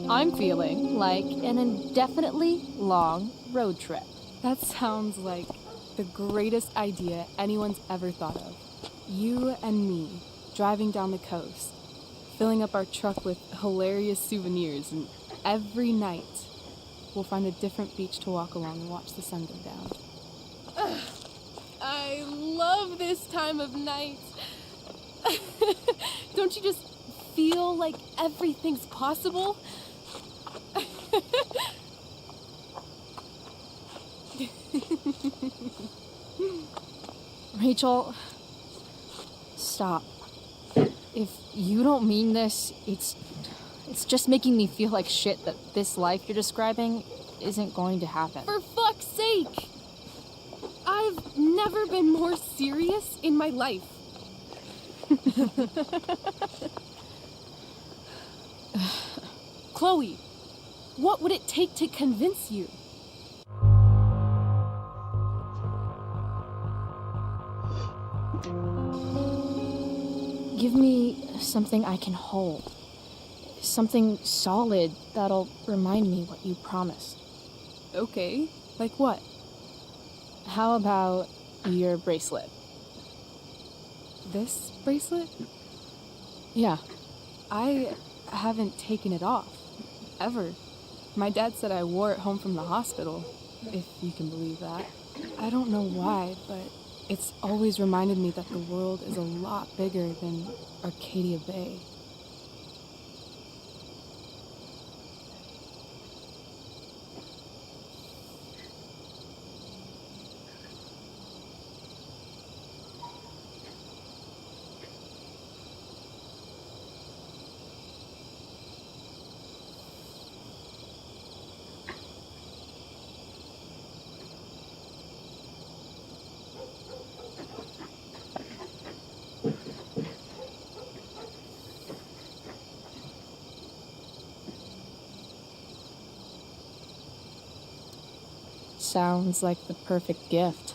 I'm feeling like an indefinitely long road trip. That sounds like the greatest idea anyone's ever thought of. You and me driving down the coast, filling up our truck with hilarious souvenirs, and every night we'll find a different beach to walk along and watch the sun go down. Ugh, I love this time of night. Don't you just feel like everything's possible? Rachel, stop. If you don't mean this, it's just making me feel like shit that this life you're describing isn't going to happen. For fuck's sake! I've never been more serious in my life. Chloe, what would it take to convince you? Give me something I can hold. Something solid that'll remind me what you promised. Okay, like what? How about your bracelet? This bracelet? Yeah. I haven't taken it off. Ever. My dad said I wore it home from the hospital, if you can believe that. I don't know why, but it's always reminded me that the world is a lot bigger than Arcadia Bay. Sounds like the perfect gift,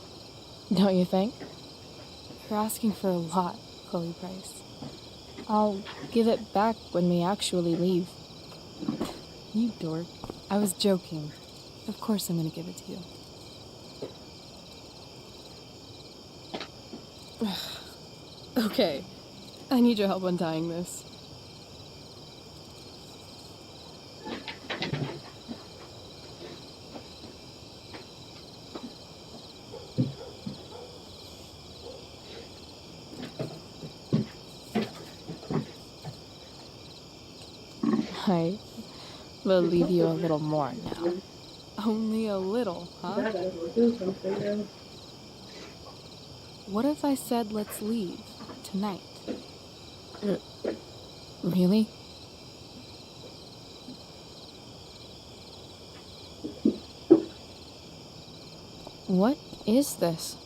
don't you think? You're asking for a lot, Chloe Price. I'll give it back when we actually leave. You dork. I was joking. Of course I'm gonna give it to you. Okay, I need your help untying this. I will leave you a little more now. Only a little, huh? I gotta go do something now. What if I said let's leave tonight? Really? What is this?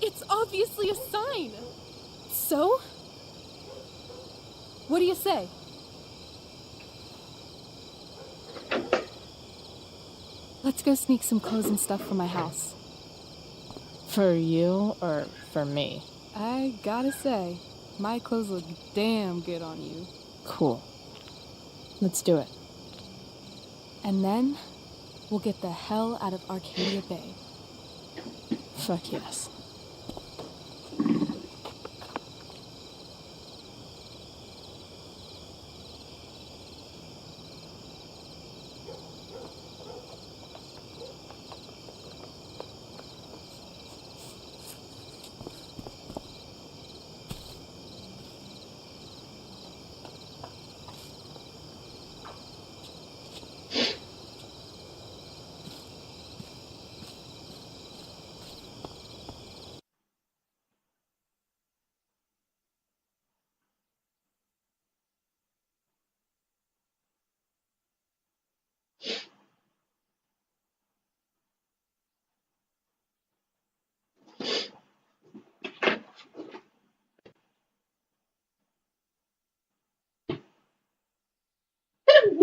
It's obviously a sign. So? What do you say? Let's go sneak some clothes and stuff from my house. For you or for me? I gotta say, my clothes look damn good on you. Cool. Let's do it. And then, we'll get the hell out of Arcadia Bay. Fuck yes.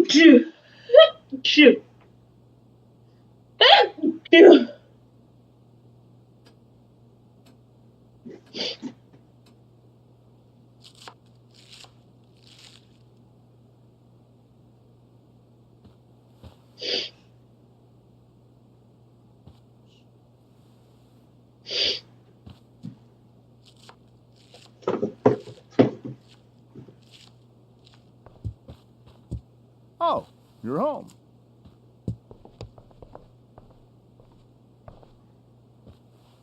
Shoot. Shoot. Shoot. Oh, you're home.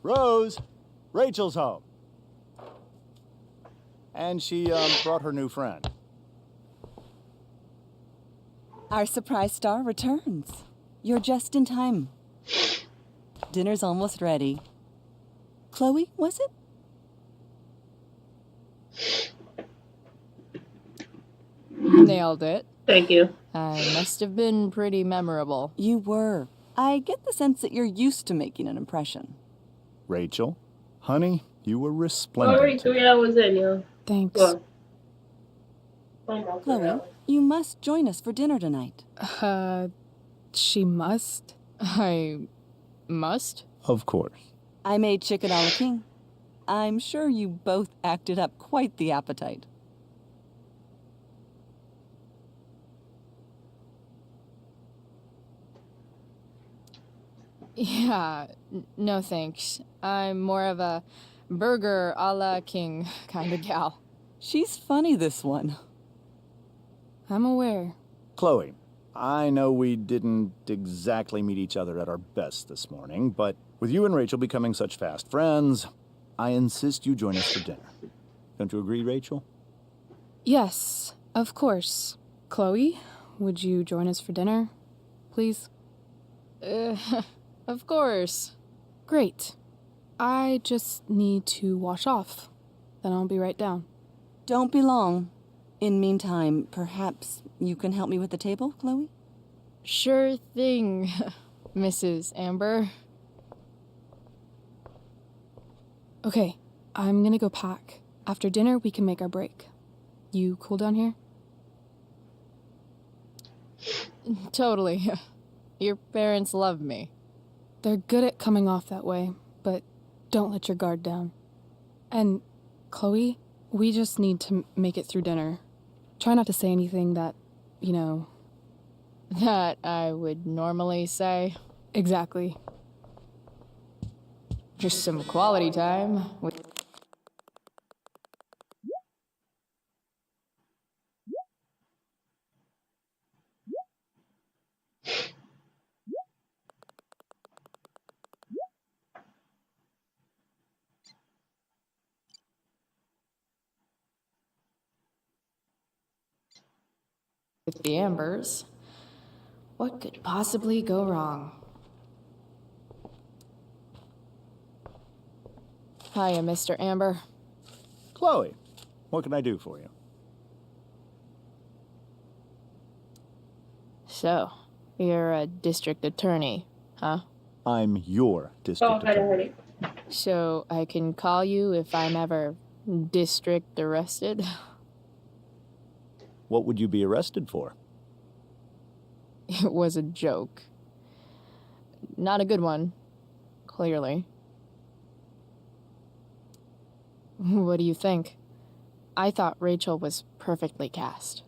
Rose, Rachel's home. And she brought her new friend. Our surprise star returns. You're just in time. Dinner's almost ready. Chloe, was it? Nailed it. Thank you. I must have been pretty memorable. You were. I get the sense that you're used to making an impression. Rachel, honey, you were resplendent. Already 3 hours in, yo. Thanks. Well, almost 3 Chloe, hours. you must join us for dinner tonight. She must? I must? Of course. I made chicken a la king. I'm sure you both acted up quite the appetite. Yeah, no thanks. I'm more of a burger a la king kind of gal. She's funny, this one. I'm aware. Chloe, I know we didn't exactly meet each other at our best this morning, but with you and Rachel becoming such fast friends, I insist you join us for dinner. Don't you agree, Rachel? Yes, of course. Chloe, would you join us for dinner, please? Of course. Great. I just need to wash off. Then I'll be right down. Don't be long. In meantime, perhaps you can help me with the table, Chloe? Sure thing, Mrs. Amber. Okay, I'm gonna go pack. After dinner, we can make our break. You cool down here? Totally. Your parents love me. They're good at coming off that way, but don't let your guard down. And, Chloe, we just need to make it through dinner. Try not to say anything that, you know... That I would normally say. Exactly. Just some quality time with... with the Ambers. What could possibly go wrong? Hiya, Mr. Amber. Chloe, what can I do for you? So, you're a district attorney, huh? I'm your district attorney. So, I can call you if I'm ever district arrested? What would you be arrested for? It was a joke. Not a good one, clearly. What do you think? I thought Rachel was perfectly cast.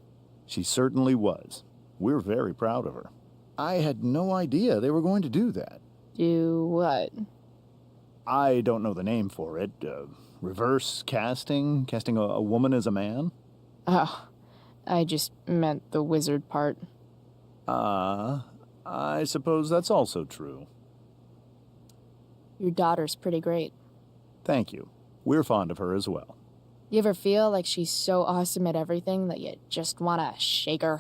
She certainly was. We're very proud of her. I had no idea they were going to do that. Do what? I don't know the name for it. Reverse casting? Casting a woman as a man? Oh, I just meant the wizard part. I suppose that's also true. Your daughter's pretty great. Thank you. We're fond of her as well. You ever feel like she's so awesome at everything that you just want to shake her?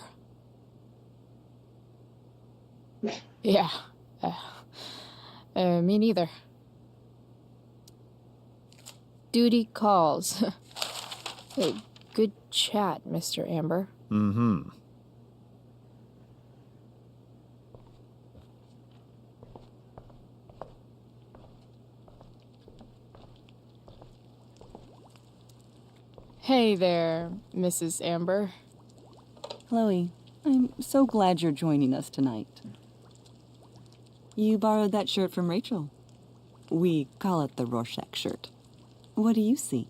Yeah. Me neither. Duty calls. Hey, good chat, Mr. Amber. Mm-hmm. Hey there, Mrs. Amber. Chloe, I'm so glad you're joining us tonight. You borrowed that shirt from Rachel. We call it the Rorschach shirt. What do you see?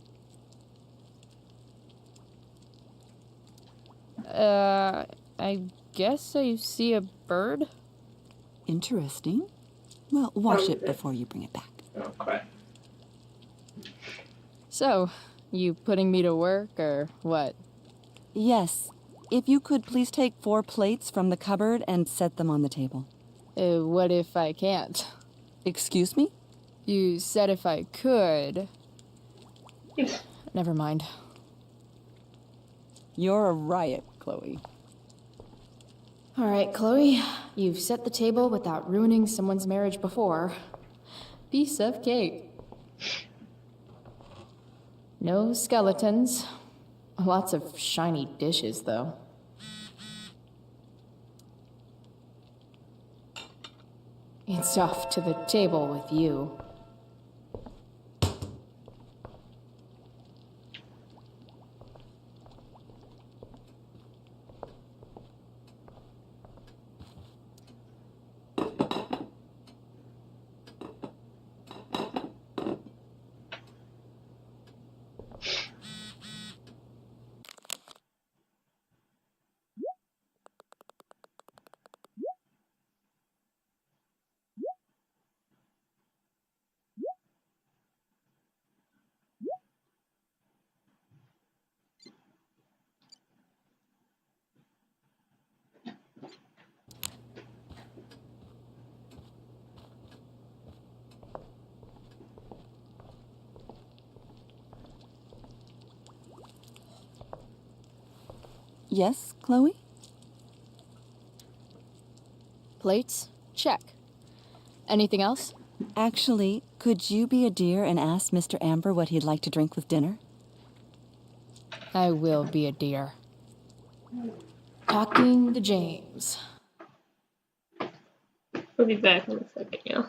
I guess I see a bird. Interesting. Well, wash it before you bring it back. Oh, crap. So, you putting me to work or what? Yes. If you could please take 4 plates from the cupboard and set them on the table. What if I can't? Excuse me? You said if I could. Never mind. You're a riot, Chloe. All right, Chloe. You've set the table without ruining someone's marriage before. Piece of cake. No skeletons. Lots of shiny dishes, though. It's off to the table with you. Yes, Chloe? Plates? Check. Anything else? Actually, could you be a dear and ask Mr. Amber what he'd like to drink with dinner? I will be a dear. Talking to James. We'll be back in a second, yeah.